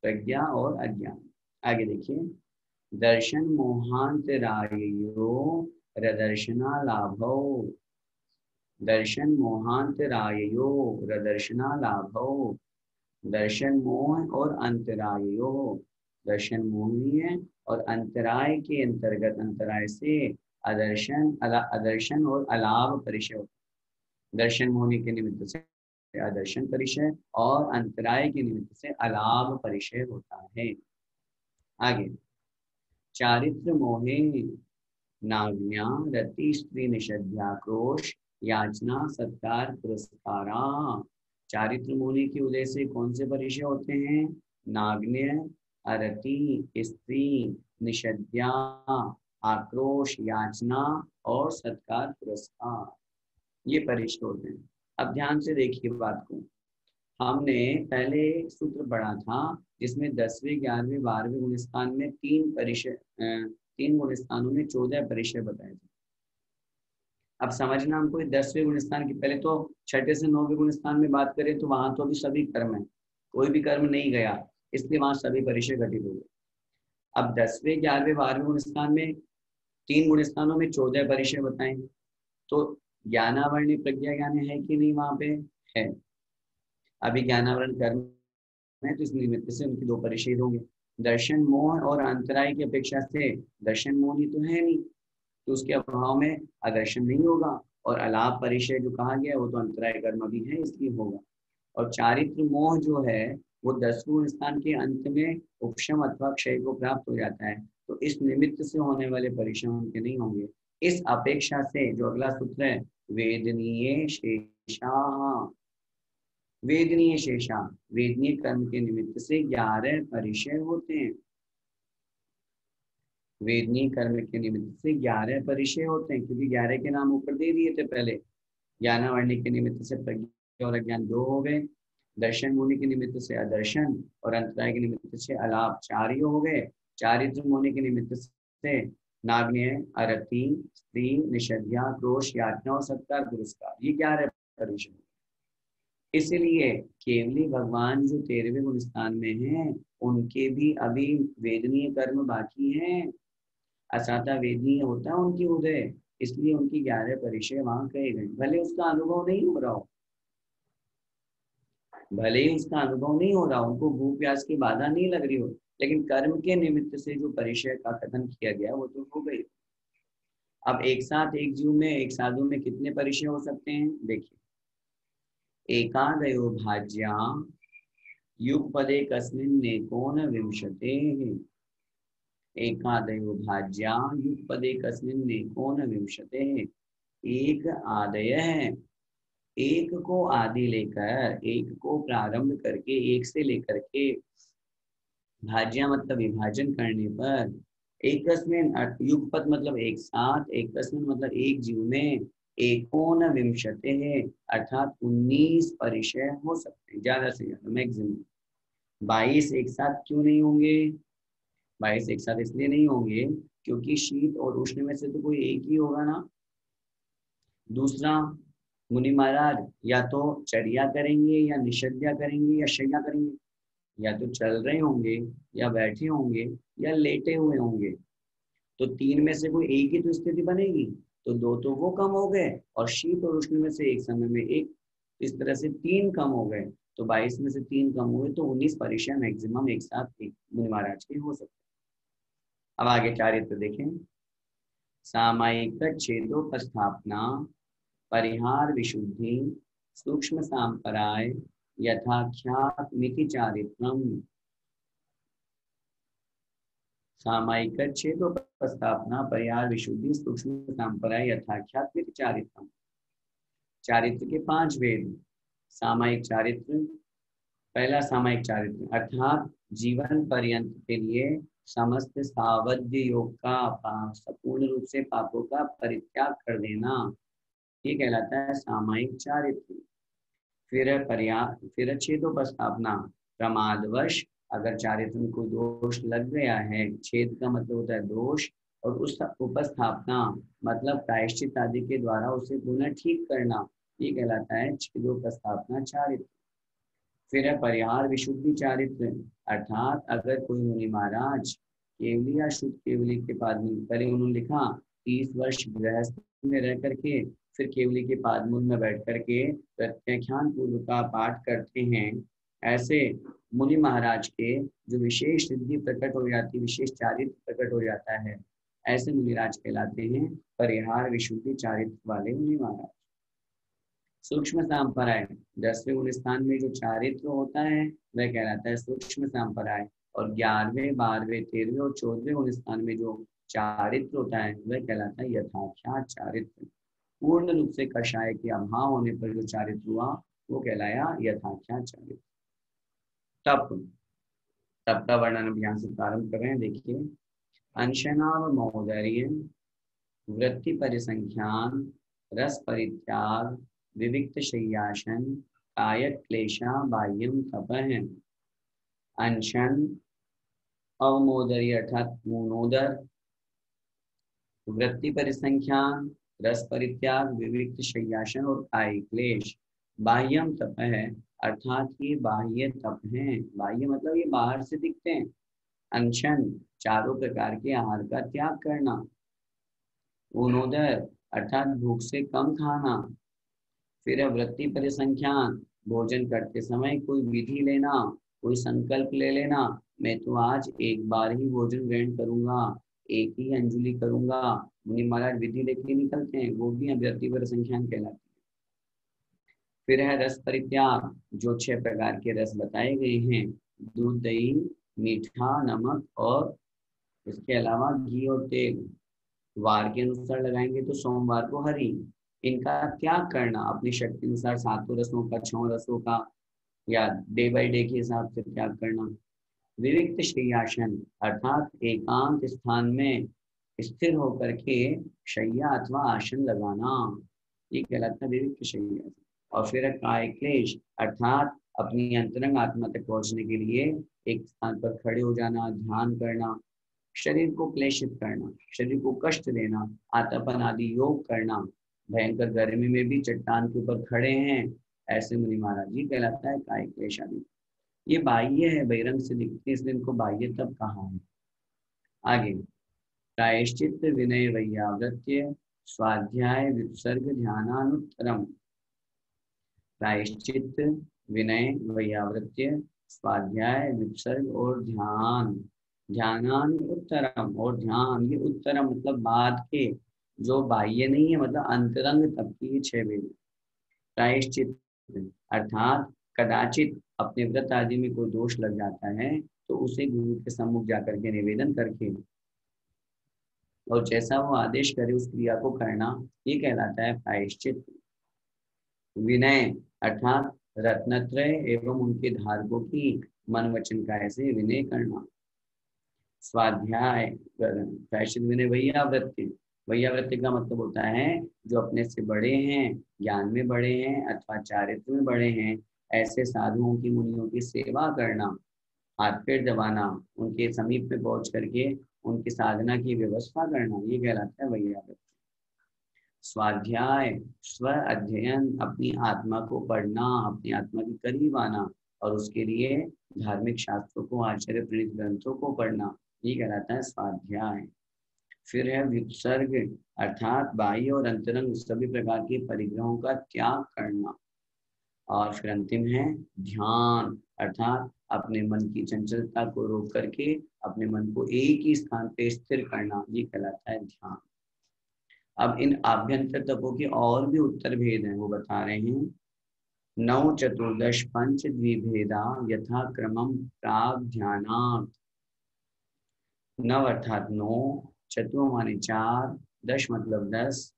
प्रज्ञा और अज्ञान। आगे देखिए, दर्शन मोहांतरायो रदर्शना लाभो, दर्शन मोहांतरायो रदर्शना लाभो, दर्शन मोह और अंतरायो, दर्शन मोहनीय और अंतराय के अंतर्गत, अंतराय से अदर्शन अदर्शन और अलाभ परिचय होता है। दर्शन मोहनी के निमित्त से अदर्शन परिचय और अंतराय के निमित्त से अलाभ परिचय होता है। आगे, चारित्र मोहे नाग्न्या रति स्त्री निषद्याक्रोश याचना सत्कार पुरस्कारा। चारित्र मोहनी के उदय से कौन से परिचय होते हैं? नाग्न्य, अरति, स्त्री, निषद्या, आक्रोश, याचना और सत्कार पुरस्कार, ये परिचय होते हैं। अब ध्यान से देखिए बात को, हमने पहले सूत्र पढ़ा था जिसमें 10वें 11वें 12वें गुण स्थान में 3 परिचय, 3 गुण स्थानों में 14 परिचय बताए थे। अब समझना हमको 10वें गुण स्थान की, पहले तो छठे से 9वें गुण स्थान में बात करें तो वहां तो अभी सभी कर्म है, कोई भी कर्म नहीं गया, इसलिए वहां सभी परिचय घटित हो गए। अब 10वें 11वें 12वें गुण स्थान में 3 गुण स्थानों में 14 परिचय बताए, तो ज्ञानावरणी प्रज्ञा ज्ञान है कि नहीं वहां पे है। अभी ज्ञानावरण कर्म है तो इस निमित्त से उनकी 2 परिचय होंगे। दर्शन मोह और अंतराय की अपेक्षा से दर्शन मोह तो है नहीं, तो उसके अभाव में अदर्शन नहीं होगा, और अलाप परिचय जो कहा गया वो तो अंतराय कर्म भी है इसलिए होगा। और चारित्र मोह जो है वो 10वें स्थान के अंत में उपशम अथवा क्षय को प्राप्त हो जाता है, तो इस निमित्त से होने वाले परिचय उनके नहीं होंगे। इस अपेक्षा से जो अगला सूत्र है, वेदनीय शेषा, वेदनीय शेषा, वेदनीय कर्म के निमित्त से 11 परिचय होते हैं। वेदनीय कर्म के निमित्त से 11 परिचय होते हैं, क्योंकि 11 के नाम ऊपर दे दिए थे पहले। ज्ञानावरणी के निमित्त से प्रज्ञा और अज्ञान 2 हो गए, दर्शन मुनि के निमित्त से अदर्शन और अंतराय के निमित्त से अलाप 4 ही हो गए, चारित्र मुनि के निमित्त से नाग्न्य, अरति, स्त्री, निषद्या, क्रोश, यातना और सत्कार पुरस्कार, ये 11 परिचय। इसलिए केवली भगवान जो 13वें गुण स्थान में हैं उनके भी अभी वेदनीय कर्म बाकी हैं, असाता वेदनीय होता है उनकी उदय, इसलिए उनकी 11 परिचय वहां कहे गए। भले उसका अनुभव नहीं हो रहा हो, भले ही उसका अनुभव नहीं हो रहा, उनको भूख प्यास की बाधा नहीं लग रही हो, लेकिन कर्म के निमित्त से जो परिचय का कथन किया गया वो तो हो गई। अब एक साथ एक जीव में, एक साधु में कितने परिचय हो सकते हैं? देखिए, एकादयो भाज्या युगपदे कस्मिन् एकोन विंशतेः, एकादयो भाज्या युगपदे कस्मिन् एकोन विंशतेः, एक आदय है, एक को आदि लेकर, एक को प्रारंभ करके, एक से लेकर के, भाज्या मतलब विभाजन करने पर, एकस्मिन युगपद मतलब एक साथ, एकस्मिन मतलब एक जीव में, एकोनविंशते है, अर्थात 19 परिचय हो सकते हैं, ज्यादा से ज्यादा मैक्सिमम। 22 एक साथ क्यों नहीं होंगे? 22 एक साथ इसलिए नहीं होंगे क्योंकि शीत और उष्ण में से तो कोई एक ही होगा ना। दूसरा, मुनि महाराज या तो चर्या करेंगे या निषद्या करेंगे या शय्या करेंगे, या तो चल रहे होंगे या बैठे होंगे या लेटे हुए होंगे। तो तीन में से कोई एक ही तो स्थिति बनेगी, तो दो तो वो कम हो गए और शीत और उष्ण में से एक समय में एक, इस तरह से तीन कम हो गए। तो 22 में से तीन कम हुए तो 19 परिचय मैक्सिमम एक साथ एक मुनि महाराज के हो सकते। अब आगे चारित्र देखें। सामायिक छेदोपस्थापना, परिहार विशुद्धि, सूक्ष्म सांपराय, यथाख्यात मिति चारित्रम। सामायिक छेदोपस्थापना, परिहार विशुद्धि, सूक्ष्म सांपराय, यथाख्यात मिति चारित्रम। चारित्र के 5 भेद। सामायिक चारित्र, पहला सामायिक चारित्र अर्थात जीवन पर्यंत के लिए समस्त सावध्य योग का संपूर्ण रूप से पापों का परित्याग कर देना, ये कहलाता है सामायिक चारित्र। फिर छेदोपस्थापना, प्रमादवश अगर चारित्र में कोई दोष लग गया है, छेद का मतलब होता है दोष, और उस उपस्थापना मतलब प्रायश्चित आदि के द्वारा उसे पुनः ठीक करना, ये कहलाता है छेदोपस्थापना चारित्र। फिर है परिहार विशुद्धि चारित्र, अर्थात अगर कोई मुनि महाराज केवली या शुद्ध केवली के पादमूल, पहले उन्होंने लिखा 30 वर्ष गृहस्थ में रह करके फिर केवली के पादमूल में बैठ करके प्रत्याख्यान पूर्व का पाठ करते हैं, ऐसे मुनि महाराज के जो विशेष सिद्धि प्रकट हो जाती, विशेष चारित्र प्रकट हो जाता है, ऐसे मुनिराज कहलाते हैं परिहार विशुद्धि चारित्र वाले मुनि महाराज। सूक्ष्म सांपराय, 10वें गुण स्थान में जो चारित्र होता है वह कहलाता है सूक्ष्म सांपराय, और 11वें 12वें 13वें और 14वें गुण स्थान में जो चारित्र होता है वह कहलाता है यथाख्यात चारित्र। पूर्ण रूप से कषाय के अभाव होने पर जो चारित्र हुआ वो कहलाया यथाख्यात चारित्र। तप, तप का वर्णन अभियान से प्रारंभ कर रहे हैं। देखिए, अंशनाव महोदर्य, वृत्ति परिसंख्यान, रस परित्याग, विविक्त शय्यासन, कायक क्लेशा बाह्यम तपः। अनशन, अवमोदर्य अर्थात मूनोदर, वृत्ति परिसंख्यान, रस परित्याग, विविक्त शय्यासन और कायिक क्लेश, बाह्यम तप है, अर्थात ये बाह्य तप हैं। बाह्य मतलब ये बाहर से दिखते हैं। अनशन, चारों प्रकार के आहार का त्याग करना। ऊनोदर अर्थात भूख से कम खाना। फिर वृत्ति परिसंख्यान, भोजन करते समय कोई विधि लेना, कोई संकल्प ले लेना, मैं तो आज एक बार ही भोजन ग्रहण करूंगा, एक ही अंजुलि करूंगा। मुनि महाराज विधि लेके निकलते हैं, वो भी वृत्ति परिसंख्यान कहलाती है। फिर है रस परित्याग, जो 6 प्रकार के रस बताए गए हैं, दूध, दही, मीठा, नमक और इसके अलावा घी और तेल। वार के अनुसार लगाएंगे तो सोमवार को हरि, इनका त्याग करना अपनी शक्ति अनुसार, 7 रसों का, 6 रसों का, या डे बाय डे के हिसाब से त्याग करना। विविक्त शय्यासन अर्थात एकांत स्थान में स्थिर होकर के शैया अथवा आसन लगाना, ये कहलाता है विविक्त शय्यासन। और फिर काय क्लेश अर्थात अपनी अंतरंग आत्मा तक पहुंचने के लिए एक स्थान पर खड़े हो जाना, ध्यान करना, शरीर को क्लेशित करना, शरीर को कष्ट देना, आतापन आदि योग करना, भयंकर गर्मी में भी चट्टान के ऊपर खड़े हैं, ऐसे मुनि महाराज जी कहलाता है काय क्लेश आदि। ये बाह्य है, बहिरंग से दिखते, इसलिए इनको बाह्य तब कहा है। आगे, प्रायश्चित विनय वैयावृत्य, स्वाध्याय विसर्ग ध्यानानुत्तरम। प्रायश्चित, विनय, वैयावृत्य, स्वाध्याय, विसर्ग और ध्यान, ध्यानान उत्तरम, और ध्यान, ये उत्तरम मतलब बाद के, जो बाह्य नहीं है, मतलब अंतरंग तब की 6 वेद। प्रायश्चित अर्थात कदाचित अपने व्रत आदि में कोई दोष लग जाता है तो उसे गुरु के सम्मुख जाकर के निवेदन करके और जैसा वो आदेश करे उस क्रिया को करना, ये कहलाता है प्रायश्चित। विनय अर्थात रत्नत्रय एवं उनके धारकों की मन वचन का ऐसे विनय करना। स्वाध्याय, प्रायश्चित विनय वैयावृत्ति, वैयावृत्ति का मतलब होता है जो अपने से बड़े हैं, ज्ञान में बड़े हैं अथवा चारित्र में बड़े हैं, ऐसे साधुओं की मुनियों की सेवा करना, हाथ पैर दबाना, उनके समीप में पहुंच करके उनकी साधना की व्यवस्था करना, ये कहलाता है वैयावृत्ति। स्वाध्याय, स्व अध्ययन, अपनी आत्मा को पढ़ना, अपनी आत्मा के करीब आना, और उसके लिए धार्मिक शास्त्रों को, आचार्य प्रणीत ग्रंथों को पढ़ना, ये कहलाता है स्वाध्याय। फिर है व्युत्सर्ग, अर्थात बाह्य और अंतरंग सभी प्रकार के परिग्रहों का त्याग करना। और फिर अंतिम है ध्यान, अर्थात अपने मन की चंचलता को रोक करके अपने मन को एक ही स्थान पे स्थिर करना, ये कहलाता है ध्यान। अब इन आभ्यंतर तपों के और भी उत्तर भेद हैं, वो बता रहे हैं। 9 चतुर्दश पंच द्विभेदा यथा क्रमम प्राग ध्यानात्। 9 अर्थात 9, चतुर माने 4, दश मतलब 10,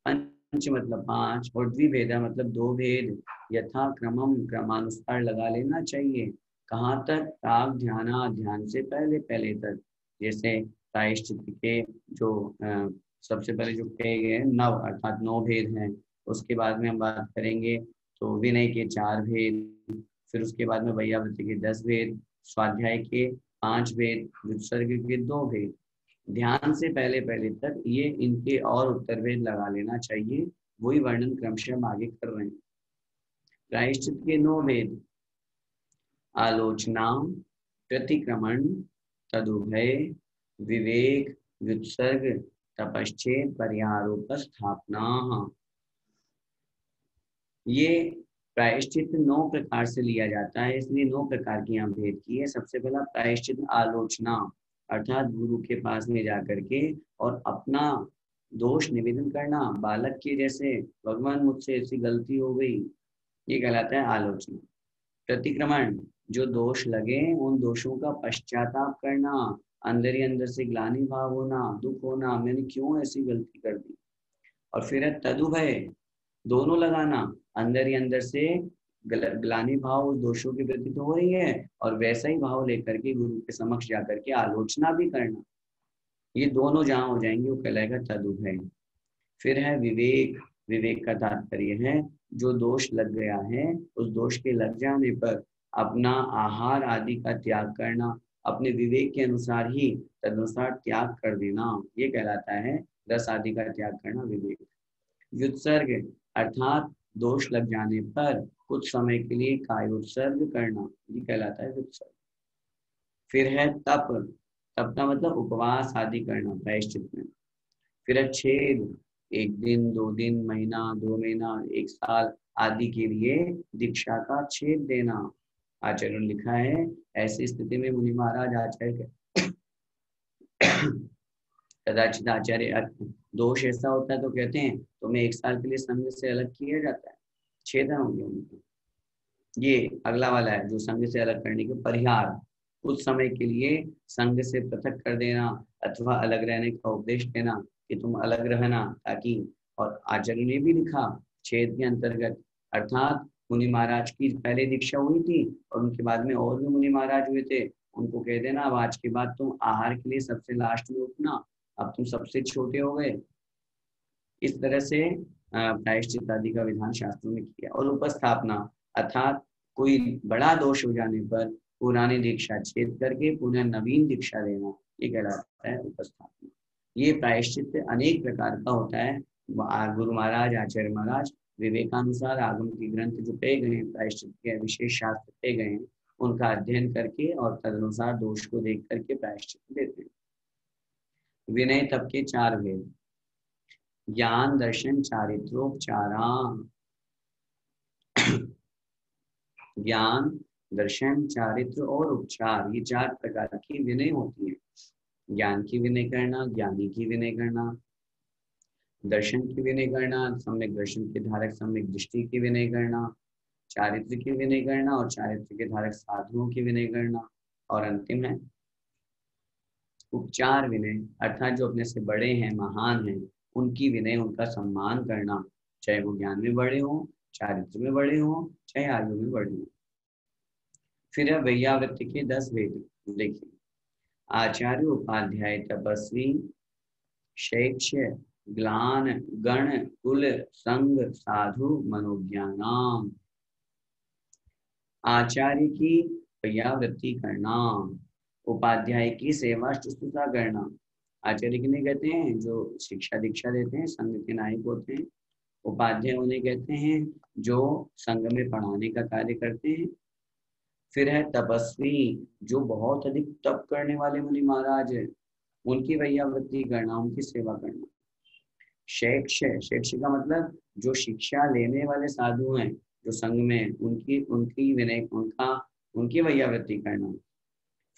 पंच मतलब 5 और द्विभेदा मतलब 2 भेद। यथा क्रमम, क्रमानुसार लगा लेना चाहिए। कहाँ तक? प्राग ध्याना, ध्यान से पहले पहले तक। जैसे प्रायश्चित के जो सबसे पहले जो कहे गए 9 अर्थात 9 भेद हैं, उसके बाद में हम बात करेंगे तो विनय के 4 भेद, फिर उसके बाद में वैयावृत्ति के 10 भेद, स्वाध्याय के 5 भेद, व्युत्सर्ग के 2 भेद। ध्यान से पहले पहले तक ये इनके और उत्तर भेद लगा लेना चाहिए, वही वर्णन क्रमशः हम आगे कर रहे हैं। प्रायश्चित के 9 भेद, आलोचना, प्रतिक्रमण, तदुभय, विवेक, व्युत्सर्ग, तपश्चेद, परिहारोप स्थापना। ये प्रायश्चित 9 प्रकार से लिया जाता है, इसलिए 9 प्रकार की यहाँ भेद की है। सबसे पहला प्रायश्चित आलोचना, अर्थात गुरु के पास में जाकर के और अपना दोष निवेदन करना, बालक के जैसे, भगवान मुझसे ऐसी गलती हो गई, ये कहलाता है आलोचना। प्रतिक्रमण, जो दोष लगे उन दोषों का पश्चाताप करना, अंदर ही अंदर से ग्लानि भाव होना, दुख होना, मैंने क्यों ऐसी गलती कर दी। और फिर है तदुभय, दोनों लगाना, अंदर ही अंदर से ग्लानि भाव उस दोषों के प्रति तो हो रही है और वैसा ही भाव लेकर के गुरु के समक्ष जाकर के आलोचना भी करना, ये दोनों जहां हो जाएंगे वो कहलाएगा तदुभय। फिर है विवेक, विवेक का तात्पर्य है जो दोष लग गया है उस दोष के लग जाने पर अपना आहार आदि का त्याग करना, अपने विवेक के अनुसार ही तदनुसार त्याग कर देना, ये कहलाता है रस आदि का त्याग करना विवेक। व्युत्सर्ग, अर्थात दोष लग जाने पर कुछ समय के लिए कायोत्सर्ग करना, ये कहलाता है व्युत्सर्ग। फिर है तप, तप का मतलब उपवास आदि करना प्रायश्चित में। फिर है छेद, 1 दिन 2 दिन, महीना 2 महीना, 1 साल आदि के लिए दीक्षा का छेद देना। आचार्य ने लिखा है ऐसी स्थिति में मुनि महाराज आचार्य कदाचित आचार्य दोष ऐसा होता है तो कहते हैं तुम्हें 1 साल के लिए संघ से अलग किया जाता है, छेदन हो गया उनको। ये अगला वाला है जो संघ से अलग करने के परिहार, कुछ समय के लिए संघ से पृथक कर देना अथवा अलग रहने का उपदेश देना कि तुम अलग रहना ताकि। और आचार्य ने भी लिखा छेद के अंतर्गत, अर्थात मुनि महाराज की पहले दीक्षा हुई थी और उनके बाद में और भी मुनि महाराज हुए थे, उनको कह देना अब आज के बाद तुम आहार के लिए सबसे लास्ट में उठना, अब तुम सबसे छोटे हो गए। इस तरह से प्रायश्चित आदि का विधान शास्त्रों में किया। और उपस्थापना, अर्थात कोई बड़ा दोष हो जाने पर पुरानी दीक्षा छेद करके पुनः नवीन दीक्षा देना, ये कहलाता है उपस्थापना। ये प्रायश्चित अनेक प्रकार का होता है। गुरु महाराज आचार्य महाराज विवेकानुसार आगम के ग्रंथ जो पे गए हैं, प्रायश्चित के विशेष शास्त्र पे गए हैं, उनका अध्ययन करके और तदनुसार दोष को देख करके प्रायश्चित देते हैं। विनय तप के 4 भेद, ज्ञान दर्शन चारित्रोपचारा। ज्ञान दर्शन चारित्र और उपचार, ये 4 प्रकार की विनय होती है। ज्ञान की विनय करना, ज्ञानी की विनय करना, दर्शन की विनय करना, सम्यक दर्शन के धारक सम्यक दृष्टि की विनय करना, चारित्र की विनय करना और चारित्र के धारक साधुओं की विनय करना, और अंतिम है उपचार विनय, अर्थात जो अपने से बड़े हैं, महान हैं, उनकी विनय, उनका सम्मान करना, चाहे वो ज्ञान में बड़े हों, चारित्र में बड़े हों, चाहे आयु में बड़े हों। फिर है वैयावृत्ति के 10 भेद। देखिए, आचार्य, उपाध्याय, तपस्वी, शैक्ष्य, ग्लान गण कुल संग साधु मनोज्ञानाम। आचार्य की वैयावृत्ति करना, उपाध्याय की सेवा शुश्रूषा करना। आचार्य किन्हें कहते हैं? जो शिक्षा दीक्षा देते हैं, संघ के नायक होते हैं। उपाध्याय उन्हें कहते हैं जो संघ में पढ़ाने का कार्य करते हैं। फिर है तपस्वी, जो बहुत अधिक तप करने वाले मुनि महाराज है, उनकी वैयावृत्ति करना, उनकी सेवा करना। शैक्ष का मतलब जो शिक्षा लेने वाले साधु हैं जो संघ में, उनकी उनकी विनय उनका उनकी वैयावृत्ति करना।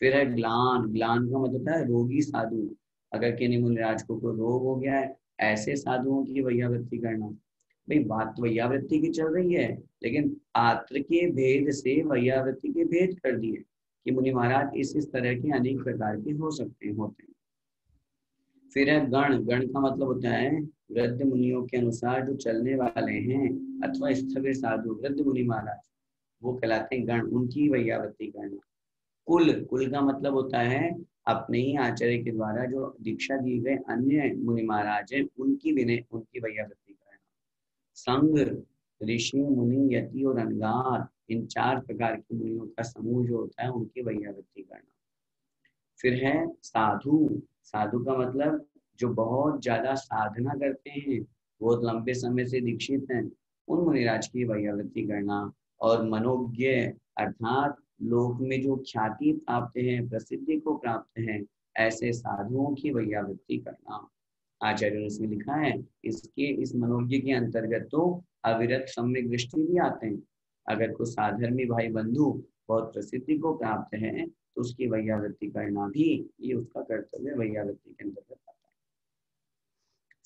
फिर है ग्लान, ग्लान का मतलब है रोगी साधु, अगर किन्हीं मुनिराज को कोई रोग हो गया है, ऐसे साधुओं की वैयावृत्ति करना। भाई बात तो वैयावृत्ति की चल रही है, लेकिन पात्र के भेद से वैयावृत्ति के भेद कर दिए कि मुनि महाराज इस तरह के अनेक प्रकार के हो सकते होते हैं। फिर है गण, गण का मतलब होता है वृद्ध मुनियों के अनुसार जो चलने वाले हैं, अथवा स्थविर साधु वृद्ध मुनि महाराज, वो कहलाते हैं गण, उनकी वैयावृत्ति करना। कुल, कुल का मतलब होता है अपने ही आचार्य के द्वारा जो दीक्षा दिए गए अन्य मुनि महाराज हैं, उनकी विनय उनकी वैयावृत्ति करना। संघ ऋषि मुनि यति और अनगार, इन 4 प्रकार के मुनियों का समूह जो होता है, उनकी वैयावृत्ति करना। फिर है साधु, साधु का मतलब जो बहुत ज्यादा साधना करते हैं, बहुत लंबे समय से दीक्षित हैं, उन मुनिराज की वैयावृत्ति करना। और मनोज्ञ अर्थात लोक में जो ख्याति प्राप्त है, प्रसिद्धि को प्राप्त है, ऐसे साधुओं की वैयावृत्ति करना। आचार्य ने इसमें लिखा है, इसके इस मनोज्ञ के अंतर्गत तो अविरत सम्यक दृष्टि भी आते हैं। अगर कोई साधर्मी भाई बंधु बहुत प्रसिद्धि को प्राप्त है, तो उसकी वैयावृत्ति करना भी ये उसका कर्तव्य वैयावृत्ति के अंतर्गत आता है।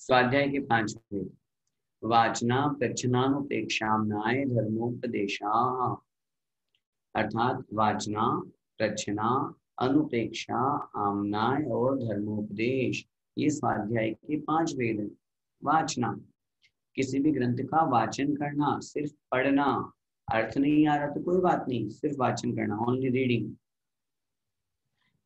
स्वाध्याय के 5 भेद। वाचना प्रच्छनानुपेक्षाम्नाय धर्मोपदेशा, अर्थात वाचना, प्रच्छना, अनुपेक्षा, आमनाय और धर्मोपदेश, ये स्वाध्याय के 5 भेद हैं। वाचना, किसी भी ग्रंथ का वाचन करना, सिर्फ पढ़ना, अर्थ नहीं आ रहा तो कोई बात नहीं, सिर्फ वाचन करना, ओनली रीडिंग।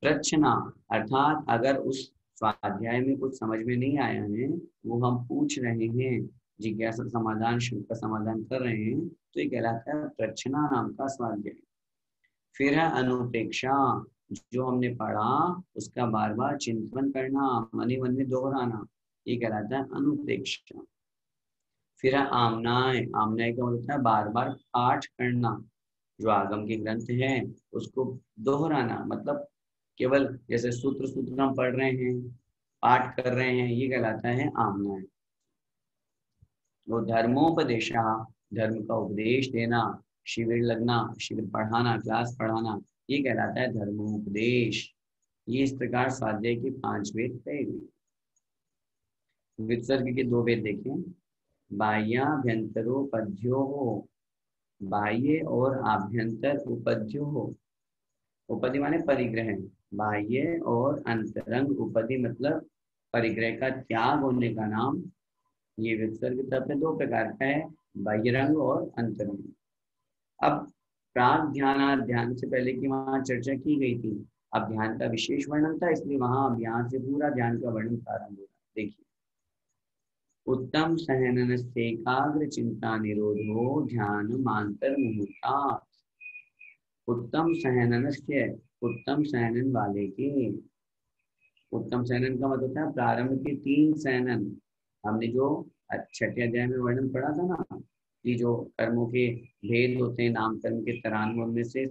प्रच्छना, अर्थात अगर उस स्वाध्याय में कुछ समझ में नहीं आया है, वो हम पूछ रहे हैं, जिज्ञासा समाधान शुल्क का समाधान कर रहे हैं, तो ये कहलाता है प्रच्छना नाम का स्वाध्याय। फिर है अनुपेक्षा, जो हमने पढ़ा उसका बार बार चिंतन करना, मन ही मन में दोहराना, ये कहलाता है अनुपेक्षा। फिर है आमनाय, आमनाय का मतलब है बार बार पाठ करना, जो आगम के ग्रंथ है उसको दोहराना, मतलब केवल जैसे सूत्र सूत्र हम पढ़ रहे हैं, पाठ कर रहे हैं, ये कहलाता है आमनाय। वो धर्मोपदेशा, धर्म का उपदेश देना, शिविर लगना, शिविर पढ़ाना, क्लास पढ़ाना, ये कहलाता है धर्मोपदेश। ये इस प्रकार स्वाध्याय के 5 वेद कहे गए। विसर्ग के 2 वेद देखें। बाह्याभ्यंतरोपध्यो, बाह्य और आभ्यंतर उपध्यो, उपधि माने परिग्रह, बाह्य और अंतरंग, उपधि मतलब परिग्रह का त्याग होने का नाम। ये विसर्ग तत्व 2 प्रकार का है, बाह्यरंग और अंतरंग। अब प्राग ध्यान, ध्यान से पहले की वहां चर्चा की गई थी, अब ध्यान का विशेष वर्णन था, इसलिए वहां अब यहाँ से पूरा ध्यान का वर्णन प्रारंभ हो रहा है। देखिए, उत्तम सहनन से एकाग्र चिंता निरोधो ध्यान मांतर मुहूर्ता। उत्तम सहनन से, उत्तम सहनन वाले के, उत्तम सहनन का मतलब होता है प्रारंभ के 3 सहनन, हमने जो 6ठे अध्याय में वर्णन पढ़ा था ना, कि जो कर्मों के भेद होते हैं, नाम कर्म के 93 में से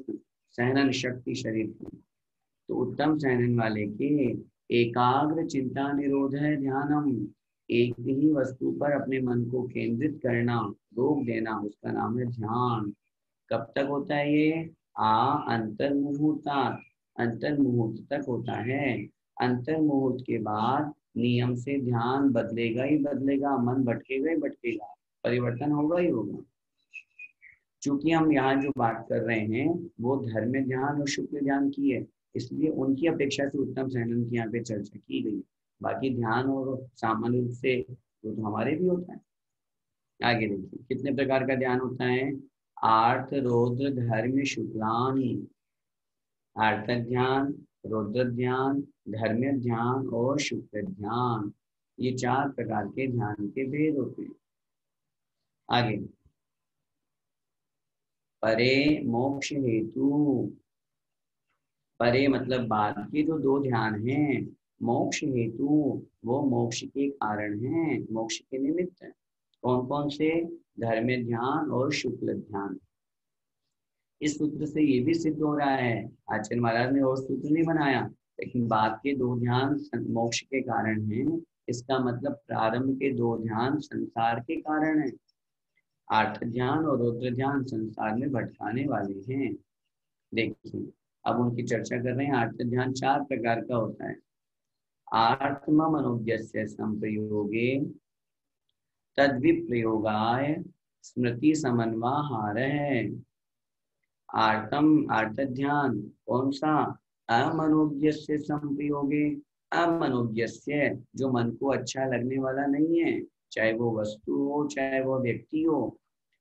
सहनन शक्ति शरीर की, तो उत्तम सहनन वाले के एकाग्र चिंता निरोध है ध्यानम, एक ही वस्तु पर अपने मन को केंद्रित करना, रोक देना, उसका नाम है ध्यान। कब तक होता है ये? अंतर मुहूर्ता, अंतर मुहूर्त तक होता है। अंतर मुहूर्त के बाद नियम से ध्यान बदलेगा ही बदलेगा, मन भटकेगा ही भटकेगा, परिवर्तन होगा ही होगा। चूंकि हम यहाँ जो बात कर रहे हैं वो धर्म ध्यान और शुक्ल ध्यान की है, इसलिए उनकी अपेक्षा से उत्तम सहनन की यहाँ पे चर्चा की गई। बाकी ध्यान और सामान्य रूप से वो तो हमारे भी होता है। आगे देखिए, कितने प्रकार का ध्यान होता है? आर्थ रौद्र धर्म शुक्लानी, आर्थ ध्यान, रौद्र ध्यान, धर्म ध्यान और शुक्ल ध्यान। ये 4 प्रकार के ध्यान के भेद होते हैं। आगे, परे मोक्ष हेतु, परे मतलब बाद के जो 2 ध्यान हैं, मोक्ष हेतु वो मोक्ष के कारण हैं, मोक्ष के निमित्त हैं। कौन कौन से? धर्म ध्यान और शुक्ल ध्यान। इस सूत्र से ये भी सिद्ध हो रहा है, आचार्य महाराज ने और सूत्र नहीं बनाया, लेकिन बाद के 2 ध्यान मोक्ष के कारण हैं। इसका मतलब प्रारंभ के 2 ध्यान संसार के कारण है। 8 ध्यान और रुद्र ध्यान संसार में भटकाने वाले हैं। देखिए, अब उनकी चर्चा कर रहे हैं। 8 ध्यान 4 प्रकार का होता है। आत्म मनोज्ञस्य संप्रयोगे तद्विप्रयोगाय स्मृति समन्वाहार है। आर्त ध्यान कौन सा? अमनोज्ञस्य संप्रयोगे, अमनोज्ञस्य जो मन को अच्छा लगने वाला नहीं है, चाहे वो वस्तु हो चाहे वो व्यक्ति हो,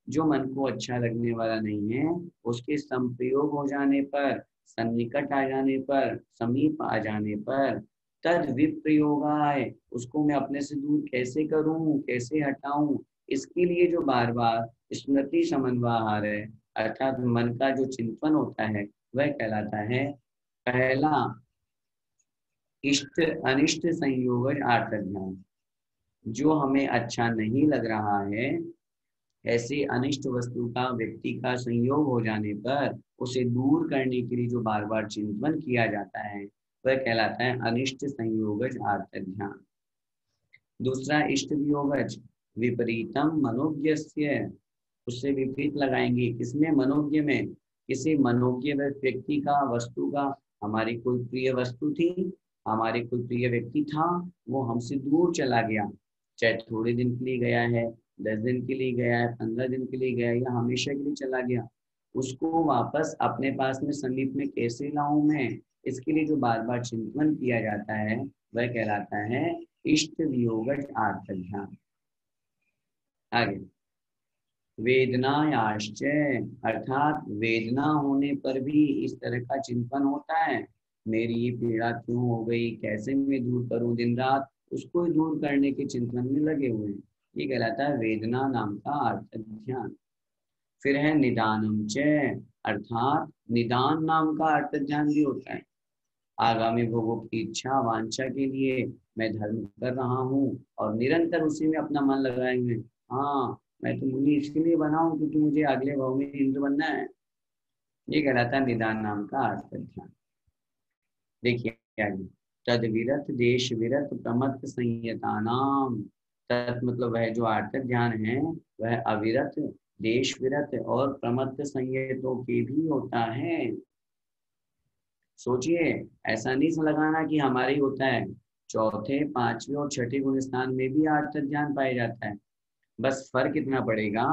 जो मन को अच्छा लगने वाला नहीं है, उसके संप्रयोग हो जाने पर, सन्निकट आ जाने पर, समीप आ जाने पर, तद विप्रयोगाय उसको मैं अपने से दूर कैसे करूं, कैसे हटाऊं, इसके लिए जो बार बार स्मृति समन्वयहार है, अर्थात मन का जो चिंतन होता है, वह कहलाता है पहला इष्ट अनिष्ट संयोग आर्त ध्यान। जो हमें अच्छा नहीं लग रहा है, ऐसे अनिष्ट वस्तु का व्यक्ति का संयोग हो जाने पर उसे दूर करने के लिए जो बार बार चिंतन किया जाता है, वह कहलाता है अनिष्ट संयोगज आर्त ध्यान। दूसरा इष्ट वियोगज विपरीतम मनोज्ञस्य, उससे विपरीत लगाएंगे किसमें? मनोज्ञ में। किसी मनोज्ञ व्यक्ति का, वस्तु का, हमारी कोई प्रिय वस्तु थी, हमारे कोई प्रिय व्यक्ति था, वो हमसे दूर चला गया, चाहे थोड़े दिन के लिए गया है, 10 दिन के लिए गया है, 15 दिन के लिए गया है, या हमेशा के लिए चला गया, उसको वापस अपने पास में समीप में कैसे लाऊं मैं, इसके लिए जो बार बार चिंतन किया जाता है, वह कहलाता है इष्ट वियोगज आर्त ध्यान। आगे, वेदनायाश्च, अर्थात वेदना होने पर भी इस तरह का चिंतन होता है, मेरी ये पीड़ा क्यों हो गई, कैसे मैं दूर करूं, दिन रात उसको दूर करने के चिंतन में लगे हुए हैं, ये कहलाता है वेदना नाम का आर्त ध्यान। फिर है निदानम च, अर्थात निदान नाम का आर्त ध्यान भी होता है। आगामी भोगों की इच्छा वांछा के लिए मैं धर्म कर रहा हूँ और निरंतर उसी में अपना मन लगाए हुए, हाँ मैं तो मुनि इसलिए बना हूँ क्योंकि मुझे अगले भाव में इंद्र बनना है, ये कहलाता है निदान नाम का आर्त ध्यान। देखिए आगे, तद विरत देश विरत प्रमत्त संयता नाम, तत् मतलब वह जो आर्त ध्यान है वह अविरत, देश विरत और प्रमत्त संयतों के भी होता है। सोचिए, ऐसा नहीं लगाना कि हमारे ही होता है, चौथे, पांचवें और छठे गुण स्थान में भी आर्त ध्यान पाया जाता है। बस फर्क इतना पड़ेगा,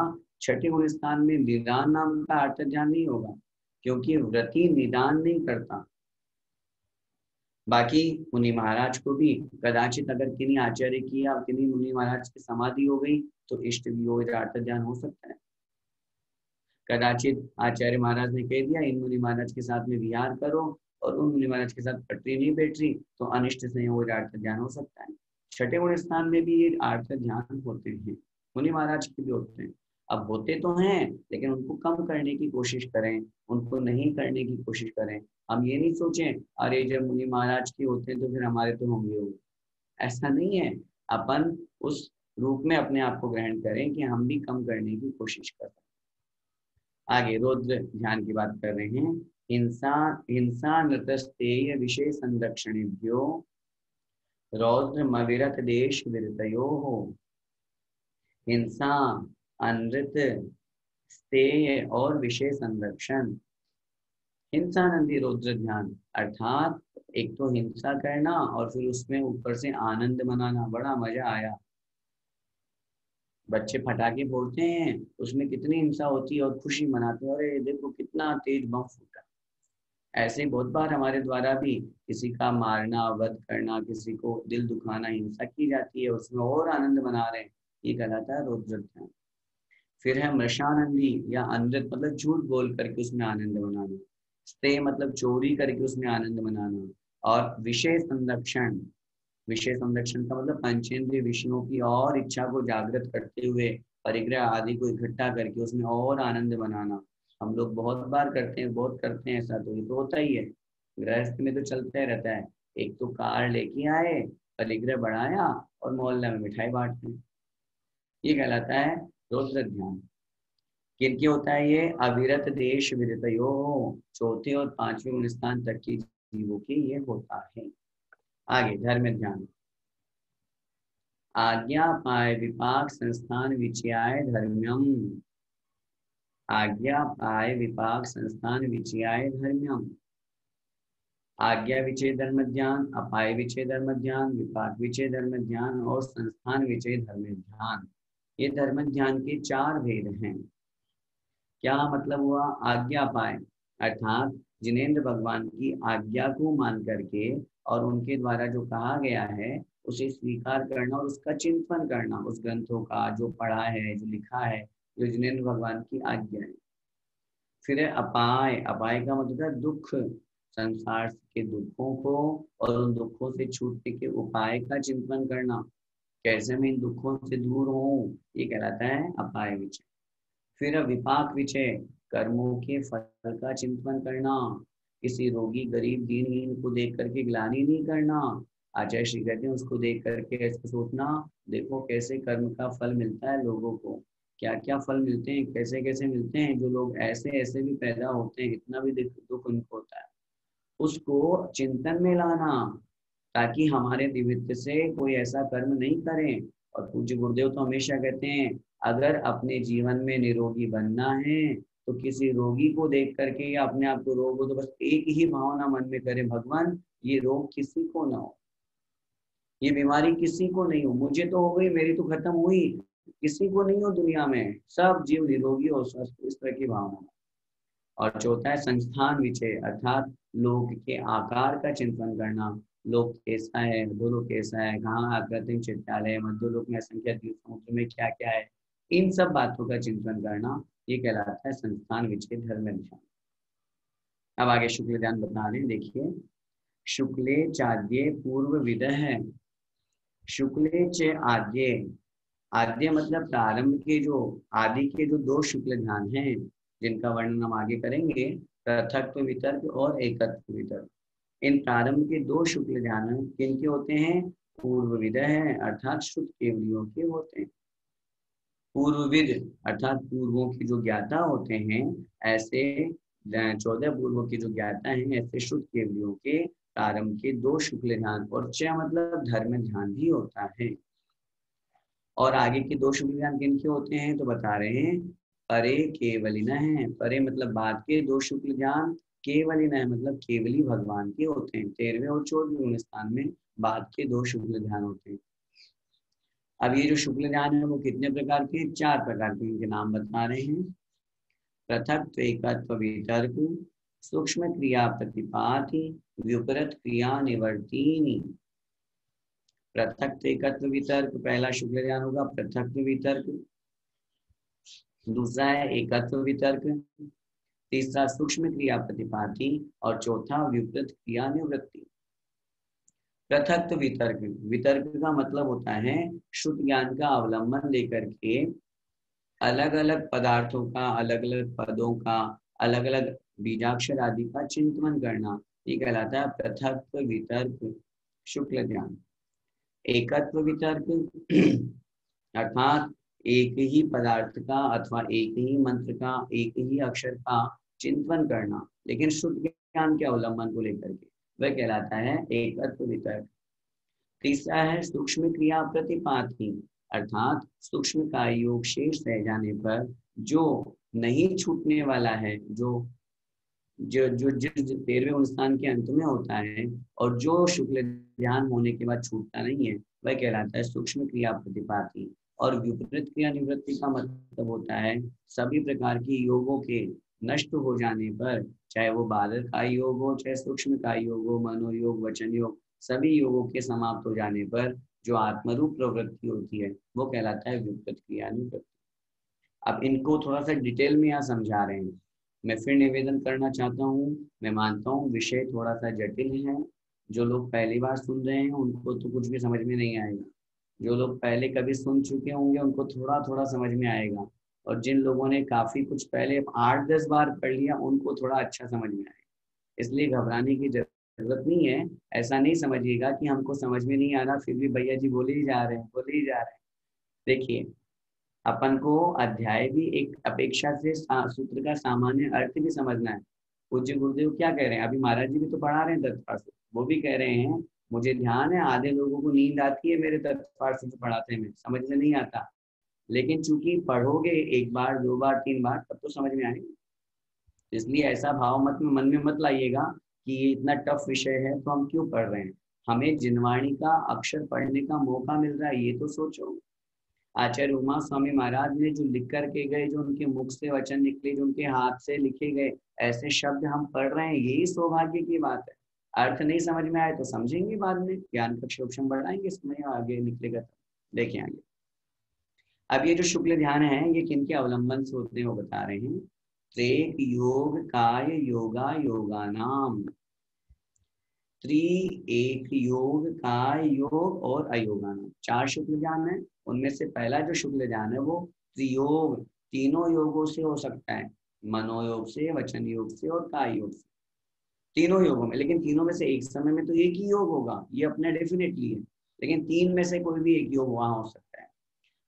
छठे गुण स्थान में निदान नाम का आर्त ध्यान नहीं होगा, क्योंकि व्रती निदान नहीं करता। बाकी मुनि महाराज को भी कदाचित अगर किन्हीं आचार्य की या किन्हीं मुनि महाराज की समाधि हो गई तो इष्ट वियोग आर्त ध्यान हो सकता है। कदाचित आचार्य महाराज ने कह दिया इन मुनि महाराज के साथ में विहार करो, और उन मुनि महाराज के साथ पटरी नहीं बैठ रही, तो अनिष्ट संयोग आर्त ध्यान हो सकता है। छठे गुण स्थान में भी ये आर्त ध्यान होते हैं, मुनि महाराज के भी होते हैं। अब होते तो हैं, लेकिन उनको कम करने की कोशिश करें, उनको नहीं करने की कोशिश करें। हम ये नहीं सोचें अरे जब मुनि महाराज के होते हैं तो फिर हमारे तो होंगे होंगे, ऐसा नहीं है। अपन उस रूप में अपने आप को ग्रहण करें कि हम भी कम करने की कोशिश कर रहे हैं। आगे रौद्र ध्यान की बात कर रहे हैं। हिंसा हिंसा नृतस्तेय विषय संरक्षणेभ्यो रौद्र मविरत देश विरतयो हो। हिंसा, अनृत, स्तेय और विषय संरक्षण। हिंसा नंदी रौद्र ध्यान, अर्थात एक तो हिंसा करना और फिर उसमें ऊपर से आनंद मनाना, बड़ा मजा आया। बच्चे पटाखे फोड़ते हैं, उसमें कितनी हिंसा होती है और खुशी मनाते हैं, अरे देखो कितना तेज बम फूटा। ऐसे बहुत बार हमारे द्वारा भी किसी का मारना, वध करना, किसी को दिल दुखाना, हिंसा की जाती है, उसमें और आनंद मना रहे हैं, ये कहलाता है रौद्र ध्यान। फिर है मृषानंदी या अनृत, मतलब झूठ बोल करके उसमें आनंद मनाना। स्ते मतलब चोरी करके उसमें आनंद मनाना। और विषय संरक्षण, विषय संरक्षण का मतलब पंचेंद्रिय विषयों की और इच्छा को जागृत करते हुए परिग्रह आदि को इकट्ठा करके उसमें और आनंद बनाना। हम लोग बहुत बार करते हैं, बहुत करते हैं ऐसा, तो ये तो होता ही है, गृहस्थ में तो चलता ही रहता है। एक तो कार लेके आए, परिग्रह बढ़ाया और मोहल्ले में मिठाई बांटते हैं, ये कहलाता है रुद्र ध्यान। किनके होता है ये? अविरत देश विरतयो, चौथे और पांचवें गुण स्थान तक की जीवों के ये होता है। आगे धर्म ध्यान। आज्ञा पाय विपाक संस्थान विचयाय धर्म्यम। आज्ञा पाय विपाक संस्थान विचयाय धर्म्यम। आज्ञा विचय धर्म ध्यान, अपाय विचय धर्म ध्यान, विपाक विचय धर्म ध्यान और संस्थान विचय धर्म ध्यान, ये धर्म ध्यान के 4 भेद हैं। क्या मतलब हुआ? आज्ञा पाए अर्थात जिनेंद्र भगवान की आज्ञा को मान करके और उनके द्वारा जो कहा गया है उसे स्वीकार करना और उसका चिंतन करना, उस ग्रंथों का जो पढ़ा है, जो लिखा है, जो जिनेंद्र भगवान की आज्ञा है। फिर है अपाय। अपाय का मतलब है दुख, संसार के दुखों को और उन दुखों से छूटने के उपाय का चिंतन करना, कैसे मैं इन दुखों से दूर हूँ, ये कहलाता है अपाय विचय। फिर विपाक विचय, कर्मों के फल का चिंतन करना, किसी रोगी गरीब दीनहीन को देख करके ग्लानि नहीं करना, आचार्य श्री कहते हैं उसको देख करके ऐसे सोचना, देखो कैसे कर्म का फल मिलता है लोगों को, क्या क्या फल मिलते हैं, कैसे कैसे मिलते हैं, जो लोग ऐसे ऐसे भी पैदा होते हैं, इतना भी दुख उनको होता है, उसको चिंतन में लाना, ताकि हमारे निमित्त से कोई ऐसा कर्म नहीं करें। और पूज्य गुरुदेव तो हमेशा कहते हैं, अगर अपने जीवन में निरोगी बनना है तो किसी रोगी को देख करके या अपने आप को रोग हो तो बस एक ही भावना मन में करे, भगवान ये रोग किसी को ना हो, ये बीमारी किसी को नहीं हो, मुझे तो हो गई, मेरी तो खत्म हुई, किसी को नहीं हो दुनिया में, सब जीव निरोगी और स्वस्थ, इस तरह की भावना। और चौथा है संस्थान विचय अर्थात लोक के आकार का चिंतन करना, लोक कैसा है, अधोलोक कैसा है, कहाँ आकृतिक चित्तालय है, मध्यलोक में असंख्य द्वीप समुद्र में क्या क्या है, इन सब बातों का चिंतन करना, ये कहलाता है संस्थान विचय धर्म ध्यान। अब आगे शुक्ल ध्यान बता रहे हैं, देखिए। शुक्ले चाद्ये पूर्व विद है। शुक्ले च आद्ये, आद्य मतलब प्रारंभ के जो, आदि के जो 2 शुक्ल ध्यान हैं जिनका वर्णन हम आगे करेंगे, पृथक्त्व वितर्क और एकत्व वितर्क। इन प्रारंभ के 2 शुक्ल ध्यान किनके होते हैं? पूर्वविद है अर्थात शुद्ध केवलियों के होते हैं। पूर्वविद अर्थात पूर्वों की जो ज्ञाता होते हैं, ऐसे 14 पूर्वों की जो ज्ञाता हैं, ऐसे शुद्ध केवलियों के प्रारंभ के 2 शुक्ल ध्यान और च मतलब धर्म ध्यान भी होता है। और आगे के 2 शुक्ल ध्यान किनके होते हैं तो बता रहे हैं, परे केवलिन है। परे मतलब बाद के 2 शुक्ल ध्यान, केवलिन है मतलब केवली भगवान के होते हैं। 13वें और 14वें स्थान में बाद के 2 शुक्ल ध्यान होते हैं। अब ये जो शुक्ल ध्यान है वो कितने प्रकार के? 4 प्रकार के, इनके नाम बता रहे हैं। पृथक्त्व एकत्व वितर्क, सूक्ष्म क्रिया प्रतिपाति, विपरीत क्रिया निवर्तिनी। पृथक्त्व एकत्व वितर्क पहला शुक्ल ध्यान होगा, पृथक्त्व वितर्क। दूसरा है एकत्व वितर्क, तीसरा सूक्ष्म क्रिया प्रतिपाति और चौथा विपरीत क्रिया निवृत्ति। पृथक्त्व वितर्क, वितर्क का मतलब होता है शुद्ध ज्ञान का अवलंबन लेकर के अलग अलग पदार्थों का, अलग अलग पदों का, अलग अलग बीजाक्षर आदि का चिंतन करना, ये कहलाता है पृथक्त्व वितर्क शुक्ल ध्यान। एकत्व वितर्क अर्थात एक ही पदार्थ का अथवा एक ही मंत्र का, एक ही अक्षर का चिंतन करना, लेकिन शुद्ध ज्ञान के अवलंबन को लेकर के, वह कहलाता है एकत्व वितर्क। तीसरा है सूक्ष्म क्रिया प्रतिपाति अर्थात सूक्ष्म का योग शेष रह जाने पर जो नहीं छूटने वाला है, जो जो जो जिस 13वें स्थान के अंत में होता है और जो शुक्ल ध्यान होने के बाद छूटता नहीं है, वह कहलाता है सूक्ष्म क्रिया प्रतिपाति। और विपरीत क्रिया निवृत्ति का मतलब होता है सभी प्रकार की योगों के नष्ट हो जाने पर, चाहे वो बालक का योग हो, चाहे सूक्ष्म का योग हो, मनोयोग, वचन योग, सभी योगों के समाप्त हो जाने पर जो आत्मरूप प्रवृत्ति होती है वो कहलाता है विपरीत क्रिया निवृत्ति। अब इनको थोड़ा सा डिटेल में यहाँ समझा रहे हैं। मैं फिर निवेदन करना चाहता हूँ, मैं मानता हूँ विषय थोड़ा सा जटिल है, जो लोग पहली बार सुन रहे हैं उनको तो कुछ भी समझ में नहीं आएगा, जो लोग पहले कभी सुन चुके होंगे उनको थोड़ा थोड़ा समझ में आएगा, और जिन लोगों ने काफी कुछ पहले 8-10 बार पढ़ लिया उनको थोड़ा अच्छा समझ में आएगा। इसलिए घबराने की जरूरत नहीं है। ऐसा नहीं समझिएगा कि हमको समझ में नहीं आ रहा फिर भी भैया जी बोले ही जा रहे हैं, बोले ही जा रहे हैं। देखिए, अपन को अध्याय भी एक अपेक्षा से सूत्र का सामान्य अर्थ भी समझना है। पूज्य गुरुदेव क्या कह रहे हैं, अभी महाराज जी भी तो पढ़ा रहे हैं तत्पार से, वो भी कह रहे हैं मुझे ध्यान है आधे लोगों को नींद आती है मेरे तत्पार से पढ़ाते में, समझ में नहीं आता, लेकिन चूंकि पढ़ोगे एक बार 2 बार 3 बार तब तो समझ में आएगा। इसलिए ऐसा भाव मत में मन में मत लाइएगा कि ये इतना टफ विषय है तो हम क्यों पढ़ रहे हैं, हमें जिनवाणी का अक्षर पढ़ने का मौका मिल रहा है ये तो सोचो। आचार्य उमा स्वामी महाराज ने जो लिख करके गए, जो उनके मुख से वचन निकले, जो उनके हाथ से लिखे गए ऐसे शब्द हम पढ़ रहे हैं, यही सौभाग्य की बात है। अर्थ नहीं समझ में आए तो समझेंगे बाद में, ज्ञान का क्षेत्रम बढ़ाएंगे, समय आगे निकलेगा। देखें आगे, अब ये जो शुक्ल ध्यान है ये किन के अवलंबन से होते हैं वो बता रहे हैं। त्रेक योग काय योगा योगानाम, त्रि एक योग काय योग और अयोगानाम, 4 शुक्ल ध्यान है। उनमें से पहला जो शुक्ल ध्यान है वो त्रियोग, तीनों योगों से हो सकता है, मनोयोग से, वचन योग से और काय योग से, तीनों योगों में। लेकिन तीनों में से एक समय में तो एक ही योग होगा, ये अपने डेफिनेटली है, लेकिन 3 में से कोई भी एक योग वहां हो सकता है।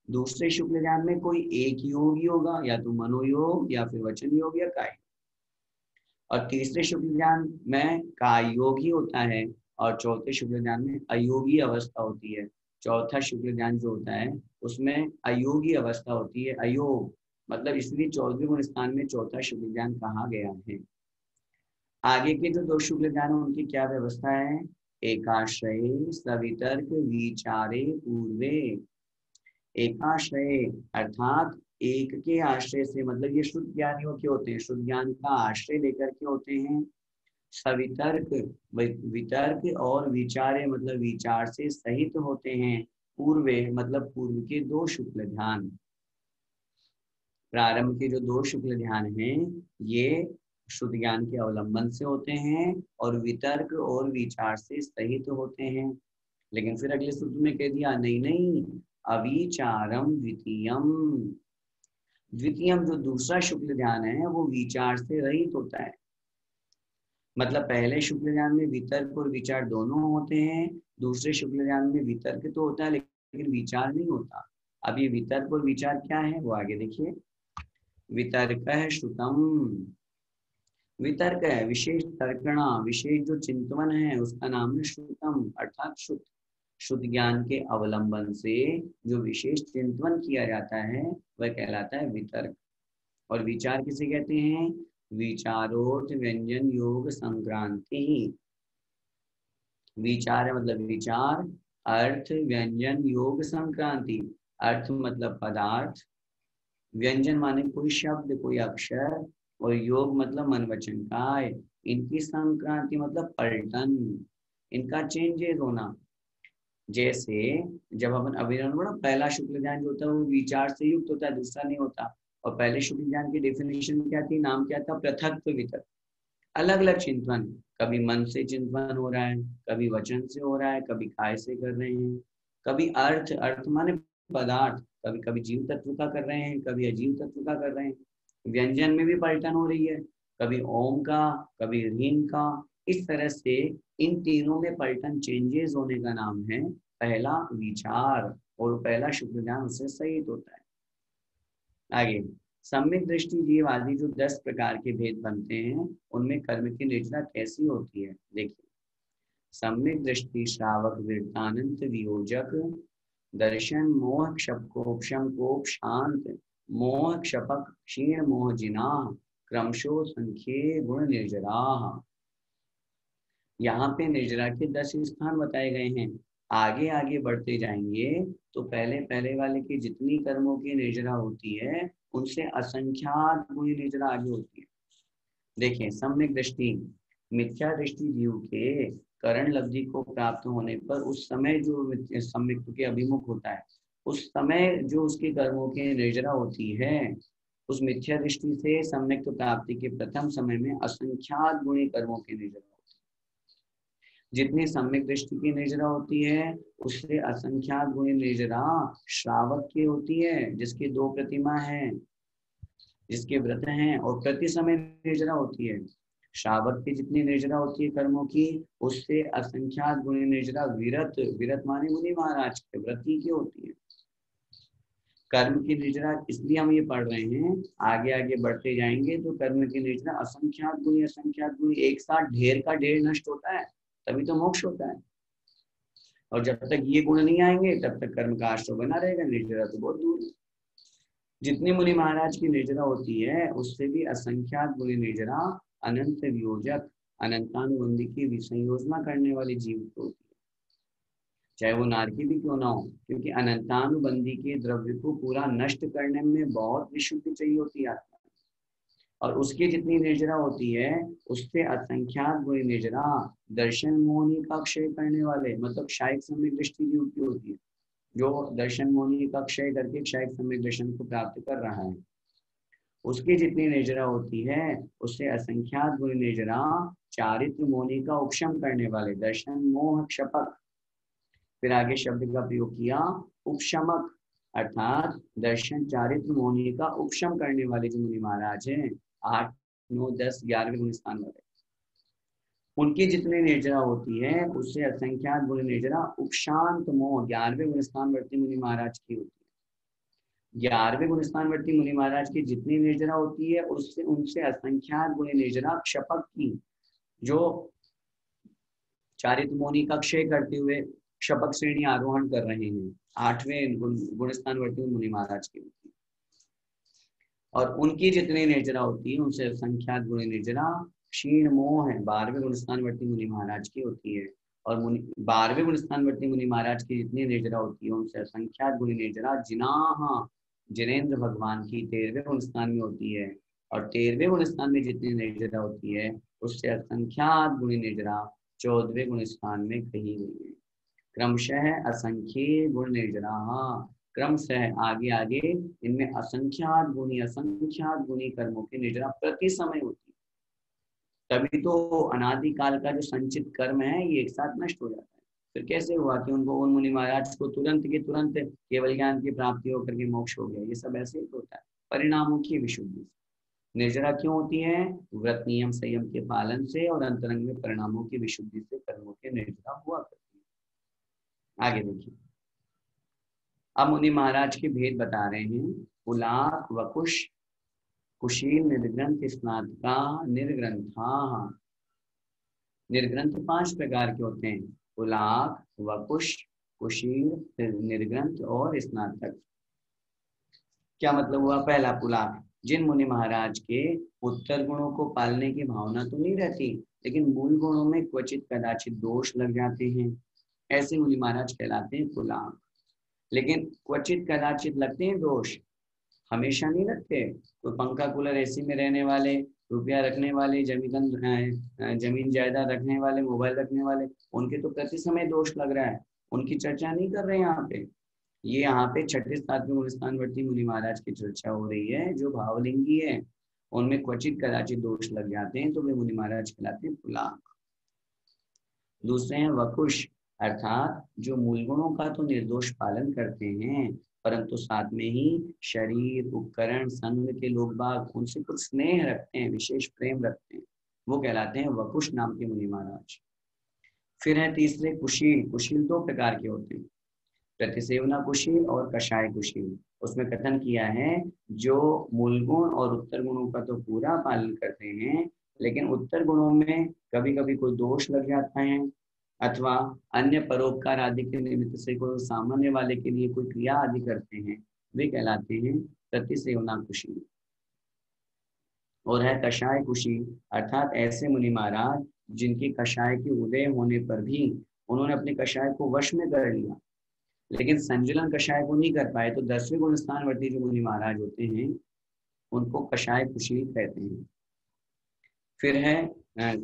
दूसरे शुक्ल ध्यान में कोई एक योग ही होगा, या तो मनोयोग या फिर वचन योग या काय। और तीसरे शुक्ल ध्यान में काय योग ही होता है, और चौथे शुक्ल ध्यान में अयोगी अवस्था होती है। चौथा शुक्ल ध्यान जो होता है उसमें अयोगी अवस्था होती है, अयोग मतलब, इसलिए 14वें गुण स्थान में चौथा शुक्ल ध्यान कहा गया है। आगे के जो 2 शुक्ल ध्यान है उनकी क्या व्यवस्था है। एकाश्रय सवितर्क विचारे पूर्वे, एकाश्रय अर्थात एक के आश्रय से, मतलब ये शुद्ध ज्ञानियों के होते हैं, शुद्ध ज्ञान का आश्रय लेकर के होते हैं। सवितर्क, वितर्क और विचारे मतलब विचार से सहित होते हैं। पूर्वे मतलब पूर्व के 2 शुक्ल ध्यान, प्रारंभ के जो 2 शुक्ल ध्यान हैं ये शुद्ध ज्ञान के अवलंबन से होते हैं और वितर्क और विचार से सहित होते हैं। लेकिन फिर अगले सूत्र में कह दिया नहीं नहीं, अविचारम द्वितीयम, द्वितीयम जो दूसरा शुक्ल ध्यान है वो विचार से रहित होता है। मतलब पहले शुक्ल ध्यान में वितर्क और विचार दोनों होते हैं, दूसरे शुक्ल ध्यान में वितर्क तो होता है लेकिन विचार नहीं होता। अब ये वितर्क और विचार क्या है वो आगे देखिए। वितर्क है श्रुतम, वितर्क है विशेष तर्कणा, विशेष जो चिंतवन है उसका नाम है श्रुतम, अर्थात शुद्ध, शुद्ध ज्ञान के अवलंबन से जो विशेष चिंतवन किया जाता है वह कहलाता है वितर्क। और विचार किसे कहते हैं, विचारोर्थ व्यंजन योग संक्रांति, विचार मतलब विचार, अर्थ व्यंजन योग संक्रांति, अर्थ मतलब पदार्थ, व्यंजन माने कोई शब्द कोई अक्षर, और योग मतलब मन वचन काय, इनकी संक्रांति मतलब पलटन, इनका चेंजेस होना। जैसे जब अपन अभिनव बड़ा पहला शुक्ल ध्यान जो होता है वो विचार से युक्त होता है, दूसरा नहीं होता। और पहले शुक्ल ध्यान की डेफिनेशन क्या थी, नाम क्या था, पृथक वितर्क, अलग अलग चिंतन, कभी मन से चिंतन हो रहा है, कभी वचन से हो रहा है, कभी काय से कर रहे हैं, कभी अर्थ, अर्थ माने पदार्थ, कभी कभी जीव तत्व का कर रहे हैं, कभी अजीव तत्व का कर रहे हैं। व्यंजन में भी पलटन हो रही है, कभी ओम का कभी ह्रीम का, इस तरह से इन तीनों में पलटन चेंजेस होने का नाम है पहला विचार, और पहला शुक्ल ध्यान उससे सहित होता है। आगे सम्यक दृष्टि जीव आदि जो 10 प्रकार के भेद बनते हैं उनमें कर्म की निर्जरा कैसी होती है। देखिए, सम्यक दृष्टि श्रावक वृत्तानंत वियोजक, दर्शन मोह क्षपकोपशम कोप शांत, मोह क्षपक क्षीण मोह जिना, क्रमशो संख्ये गुण निर्जरा। यहाँ पे निर्जरा के 10 स्थान बताए गए हैं। आगे आगे बढ़ते जाएंगे तो पहले पहले वाले की जितनी कर्मों की निर्जरा होती है उनसे असंख्यात गुणी निर्जरा आगे होती है। देखिए, सम्यक दृष्टि, मिथ्या दृष्टि जीव के करण लब्धि को प्राप्त होने पर उस समय जो सम्यक के अभिमुख होता है उस समय जो उसके कर्मों की निर्जरा होती है, उस मिथ्या दृष्टि से सम्यक प्राप्ति के प्रथम समय में असंख्यात गुणी कर्मों की निर्जरा। जितनी सम्यक दृष्टि की निर्जरा होती है उससे असंख्यात गुणी निर्जरा श्रावक की होती है, जिसकी 2 प्रतिमा है, जिसके व्रत हैं और प्रति समय निर्जरा होती है। श्रावक की जितनी निर्जरा होती है कर्मों की, उससे असंख्यात गुणी निर्जरा विरत, विरत माने मुनि महाराज के व्रती की होती है। कर्म की निर्जरा इसलिए हम ये पढ़ रहे हैं, आगे आगे बढ़ते जाएंगे तो कर्म की निर्जरा असंख्यात गुणी, असंख्यात गुणी एक साथ ढेर का ढेर नष्ट होता है, तभी तो मोक्ष होता है। और जब तक ये गुण नहीं आएंगे तब तक कर्म का आश्रय बना रहेगा, निर्जरा तो बहुत दूर है। जितनी मुनि महाराज की निर्जरा होती है उससे भी असंख्यात गुणी निर्जरा अनंत वियोजक, अनंतानुबंधी की विसंयोजना करने वाली जीव को होती है, चाहे वो नारकी भी क्यों ना हो, क्योंकि अनंतानुबंधी के द्रव्य को पूरा नष्ट करने में बहुत विशुद्धि चाहिए होती है आत्मा, और उसकी जितनी निर्जरा होती है उससे असंख्यात गुणी निर्जरा दर्शन मोहनी का क्षय करने वाले, मतलब क्षायिक सम्यक दृष्टि की होती है, जो दर्शन मोहनी का क्षय करके क्षायिक सम्यक दर्शन को प्राप्त कर रहा है, उसकी जितनी निर्जरा होती है उससे असंख्यात गुण निर्जरा चारित्र मोहनी का उपशम करने वाले, दर्शन मोह क्षपक, फिर आगे शब्द का प्रयोग किया उपशमक, अर्थात दर्शन चारित्र मोहनी का उपशम करने वाले जो मुनि महाराज हैं, 8, 9, 10, 11वें गुण स्थान वाले, उनकी जितनी निर्जरा होती है उससे असंख्यात गुण निर्जरा उपशांत मोह 11वें गुण स्थानवर्ती मुनि महाराज की होती है। 11वें गुण स्थानवर्ती मुनि महाराज की जितनी निर्जरा होती है उससे उनसे असंख्यात गुण निर्जरा क्षपक की, जो चारित्र मोहनी का क्षय करते हुए क्षपक श्रेणी आरोहण कर रहे हैं, 8वें गुण स्थानवर्ती मुनि महाराज की होती है। और उनकी जितनी निर्जरा होती है उनसे असंख्यात गुण निर्जरा क्षीण मोह है, 12वें गुण स्थानवर्ती मुनि महाराज की होती है। और 12वें गुण स्थानवर्ती मुनि महाराज की जितनी निर्जरा होती है उनसे असंख्यात गुण निर्जरा जिनाह, जिनेन्द्र भगवान की 13वें गुण स्थान में होती है। और 13वें गुण स्थान में जितनी निर्जरा होती है उससे असंख्यात गुण निर्जरा 14वें गुण स्थान में कही गई है। क्रमशः असंख्य गुण निर्जरा, क्रमशः आगे आगे इनमें असंख्यात गुणी कर्मों की निर्जरा प्रति समय होती है। तभी तो अनादिकाल का जो संचित कर्म है ये एक साथ नष्ट हो जाता है। फिर कैसे हुआ कि उनको उन मुनि महाराज को तुरंत के तुरंत केवल ज्ञान की प्राप्ति होकर के मोक्ष हो गया? ये सब ऐसे ही होता है, परिणामों की विशुद्धि। निर्जरा क्यों होती है? व्रत नियम संयम के पालन से और अंतरंग में परिणामों की विशुद्धि से कर्मों की निर्जरा हुआ करती है। आगे देखिए, अब मुनि महाराज के भेद बता रहे हैं। पुलाक वकुश कुशील निर्ग्रंथ स्नातका निर्ग्रंथा। निर्ग्रंथ 5 प्रकार के होते हैं, पुलाक वकुश कुशील निर्ग्रंथ और स्नातक। क्या मतलब हुआ? पहला पुलाक, जिन मुनि महाराज के उत्तर गुणों को पालने की भावना तो नहीं रहती लेकिन मूल गुणों में क्वचित कदाचित दोष लग जाते हैं, ऐसे मुनि महाराज कहलाते हैं पुलाक। लेकिन क्वचित कदाचित लगते हैं दोष, हमेशा नहीं लगते। कोई पंखा कूलर एसी में रहने वाले, रुपया रखने वाले, जमीन जायदाद रखने वाले, मोबाइल रखने वाले, उनके तो प्रति समय दोष लग रहा है, उनकी चर्चा नहीं कर रहे हैं यहाँ पे। ये यहाँ पे 6ठे 7वें स्थानवर्ती मुनि महाराज की चर्चा हो रही है, जो भावलिंगी है, उनमें क्वचित कदाचित दोष लग जाते हैं तो वे मुनि महाराज कहलाते हैं पुलाक। दूसरे हैं वकुश, अर्थात जो मूल गुणों का तो निर्दोष पालन करते हैं परंतु साथ में ही शरीर उपकरण संग के लोग बाग उनसे कुछ स्नेह रखते हैं, विशेष प्रेम रखते हैं, वो कहलाते हैं वकुश नाम के मुनि महाराज। फिर है तीसरे कुशील। कुशील 2 प्रकार के होते हैं, प्रतिसेवना कुशील और कषाय कुशील। उसमें कथन किया है जो मूल गुण और उत्तर गुणों का तो पूरा पालन करते हैं लेकिन उत्तर गुणों में कभी कभी कोई दोष लग जाता है अथवा अन्य परोपकार आदि के निमित्त से कोई सामान्य वाले के लिए कोई क्रिया आदि करते हैं, वे कहलाते हैं प्रतिसेवना कुशील। और है कषाय कुशील, अर्थात ऐसे मुनि महाराज जिनकी कषाय के उदय होने पर भी उन्होंने अपने कषाय को वश में कर लिया लेकिन संजुलन कषाय को नहीं कर पाए, तो 10वें गुण स्थानवर्ती जो मुनि महाराज होते हैं उनको कषाय कुशील कहते हैं। फिर है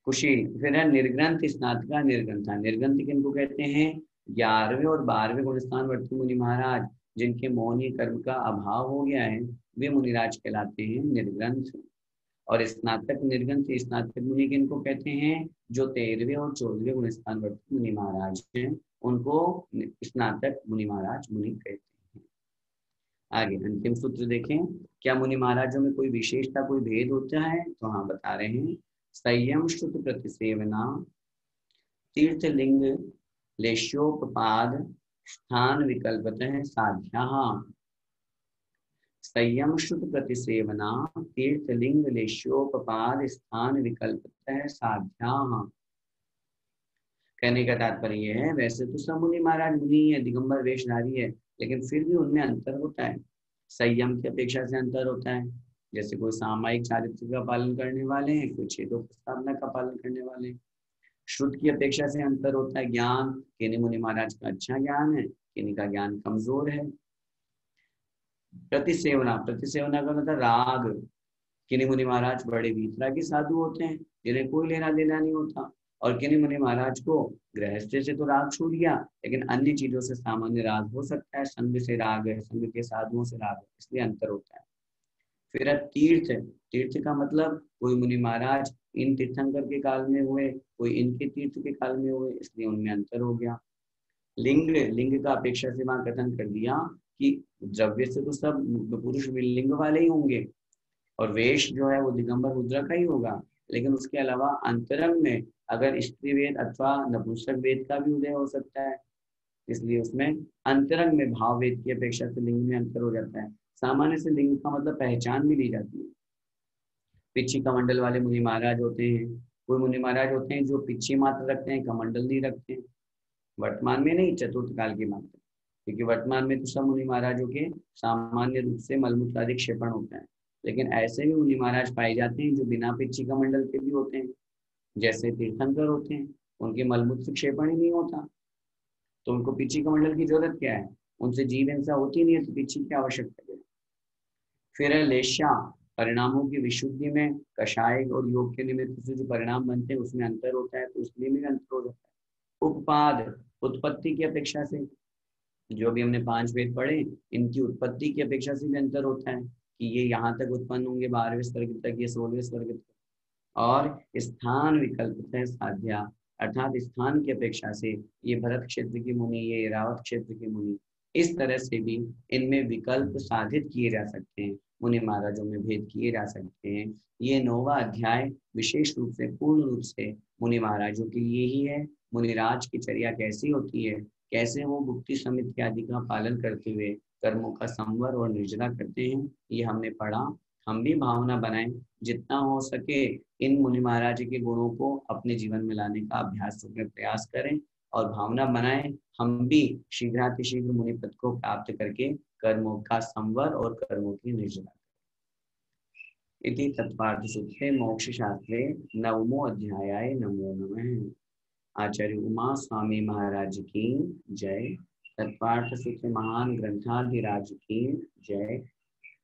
कुशील, फिर है निर्ग्रंथ स्नातका निर्ग्रंथा। निर्ग्रंथ किनको कहते हैं? 11वें और 12वें गुण स्थानवर्ती मुनि महाराज जिनके मौनी कर्म का अभाव हो गया है, वे मुनिराज कहलाते हैं निर्ग्रंथ। और स्नातक निर्गन से स्नातक मुनि किनको कहते हैं? जो 13वें और 14वें गुण स्थानवर्ती मुनि महाराज हैं उनको स्नातक मुनि महाराज मुनि कहते हैं। आगे अंतिम सूत्र देखें, क्या मुनि महाराजों में कोई विशेषता कोई भेद होता है? तो हाँ बता रहे हैं, संयम श्रुत प्रतिसेवना तीर्थलिंग लेशोपपाद स्थान विकल्पतः साध्या। संयम श्रुत प्रतिसेवना तीर्थलिंग लेशोपपाद स्थान विकल्पतः साध्या। कहने का तात्पर्य यह है, वैसे तो सब मुनि महाराज मुनि है, दिगंबर वेशधारी है, लेकिन फिर भी उनमें अंतर होता है। संयम की अपेक्षा से अंतर होता है, जैसे कोई सामायिक चारित्र का पालन करने वाले हैं, कोई छेदों प्रस्तावना का पालन करने वाले हैं। श्रुत की अपेक्षा से अंतर होता है ज्ञान, किन्हीं मुनि महाराज का अच्छा ज्ञान है, किन्हीं का ज्ञान कमजोर है। प्रतिसेवना, प्रतिसेवना का मतलब राग, किन्हीं मुनि महाराज बड़े वीतरागी साधु होते हैं जिन्हें कोई लेना देना नहीं होता, और किन्हीं मुनि महाराज को गृहस्थ से तो राग छूट गया लेकिन अन्य चीजों से सामान्य राग हो सकता है, संग से राग है, संग के साधुओं से राग है, इसलिए अंतर होता है। फिर तीर्थ, तीर्थ का मतलब कोई मुनि महाराज इन तीर्थंकर के काल में हुए, कोई इनके तीर्थ के काल में हुए, इसलिए उनमें अंतर हो गया। लिंग, लिंग का अपेक्षा से वहां कथन कर दिया कि द्रव्य से तो सब पुरुष लिंग वाले ही होंगे और वेश जो है वो दिगंबर मुद्रा का ही होगा, लेकिन उसके अलावा अंतरंग में अगर स्त्री वेद अथवा नपुंसक वेद का भी उदय हो सकता है, इसलिए उसमें अंतरंग में भाव वेद की अपेक्षा से लिंग में अंतर हो जाता है। सामान्य से लिंग का मतलब पहचान भी ली जाती है। पिछी कमंडल वाले मुनि महाराज होते हैं, कोई मुनि महाराज होते हैं जो पिछी मात्र रखते हैं, कमंडल नहीं रखते हैं, वर्तमान में नहीं, चतुर्थ काल की मात्र, क्योंकि वर्तमान में तो सब मुनि महाराजों के सामान्य रूप से मलमूत्र आदि क्षेपण होता है, लेकिन ऐसे भी मुनि महाराज पाए जाते हैं जो बिना पिछी कमंडल के भी होते हैं, जैसे तीर्थंकर होते हैं, उनके मलमूत्र क्षेपण ही नहीं होता, तो उनको पिछी कमंडल की जरूरत क्या है? उनसे जीव हिंसा होती नहीं है, तो पिछी की आवश्यकता है। फिर है लेशा, परिणामों की विशुद्धि में कषाय और योग के निमित्त से जो परिणाम बनते हैं उसमें अंतर होता है, तो उसमें भी अंतर हो जाता है। उपपाद, उत्पत्ति की अपेक्षा से, जो भी हमने 5 वेद पढ़े इनकी उत्पत्ति की अपेक्षा से भी अंतर होता है कि ये यहाँ तक उत्पन्न होंगे 12वें स्वर्ग तक, ये 16वें स्वर्ग तक। और स्थान विकल्प है साध्या, अर्थात स्थान की अपेक्षा से ये भरत क्षेत्र की मुनि, ये रावत क्षेत्र की मुनि, इस तरह से भी इनमें विकल्प साधित किए जा सकते हैं, मुनि महाराजों में भेद किए जा सकते हैं। ये 9वां अध्याय विशेष रूप से पूर्ण रूप से मुनि महाराजों के लिए ही है। मुनिराज की चर्या कैसी होती है, कैसे वो गुप्ति समिति आदि का पालन करते हुए कर्मों का संवर और निर्जरा करते हैं, ये हमने पढ़ा। हम भी भावना बनाएं, जितना हो सके इन मुनि महाराज के गुणों को अपने जीवन में लाने का अभ्यास में प्रयास करें और भावना बनाएं हम भी शीघ्रातिशीघ्र मुनि पद को प्राप्त करके कर्मों का संवर और कर्मों की निर्जरा। इति तत्पार्थ सूत्रे मोक्ष शास्त्रे 9मो अध्यायाय नमो नमः। आचार्य उमा स्वामी महाराज की जय। तत्पार्थ सूत्र महान ग्रंथाधिराज की जय।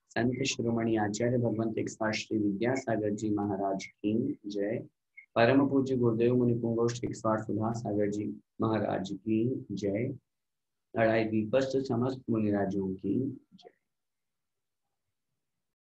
संत शिरोमणि आचार्य भगवंत एक श्री विद्यासागर जी महाराज की जय। परम पूज्य गुरुदेव मुनि पुंगोष्ठ एक सुधा सागर जी महाराज की जय। लड़ाई दीपस्थ समस्त मुनिराजों की जय।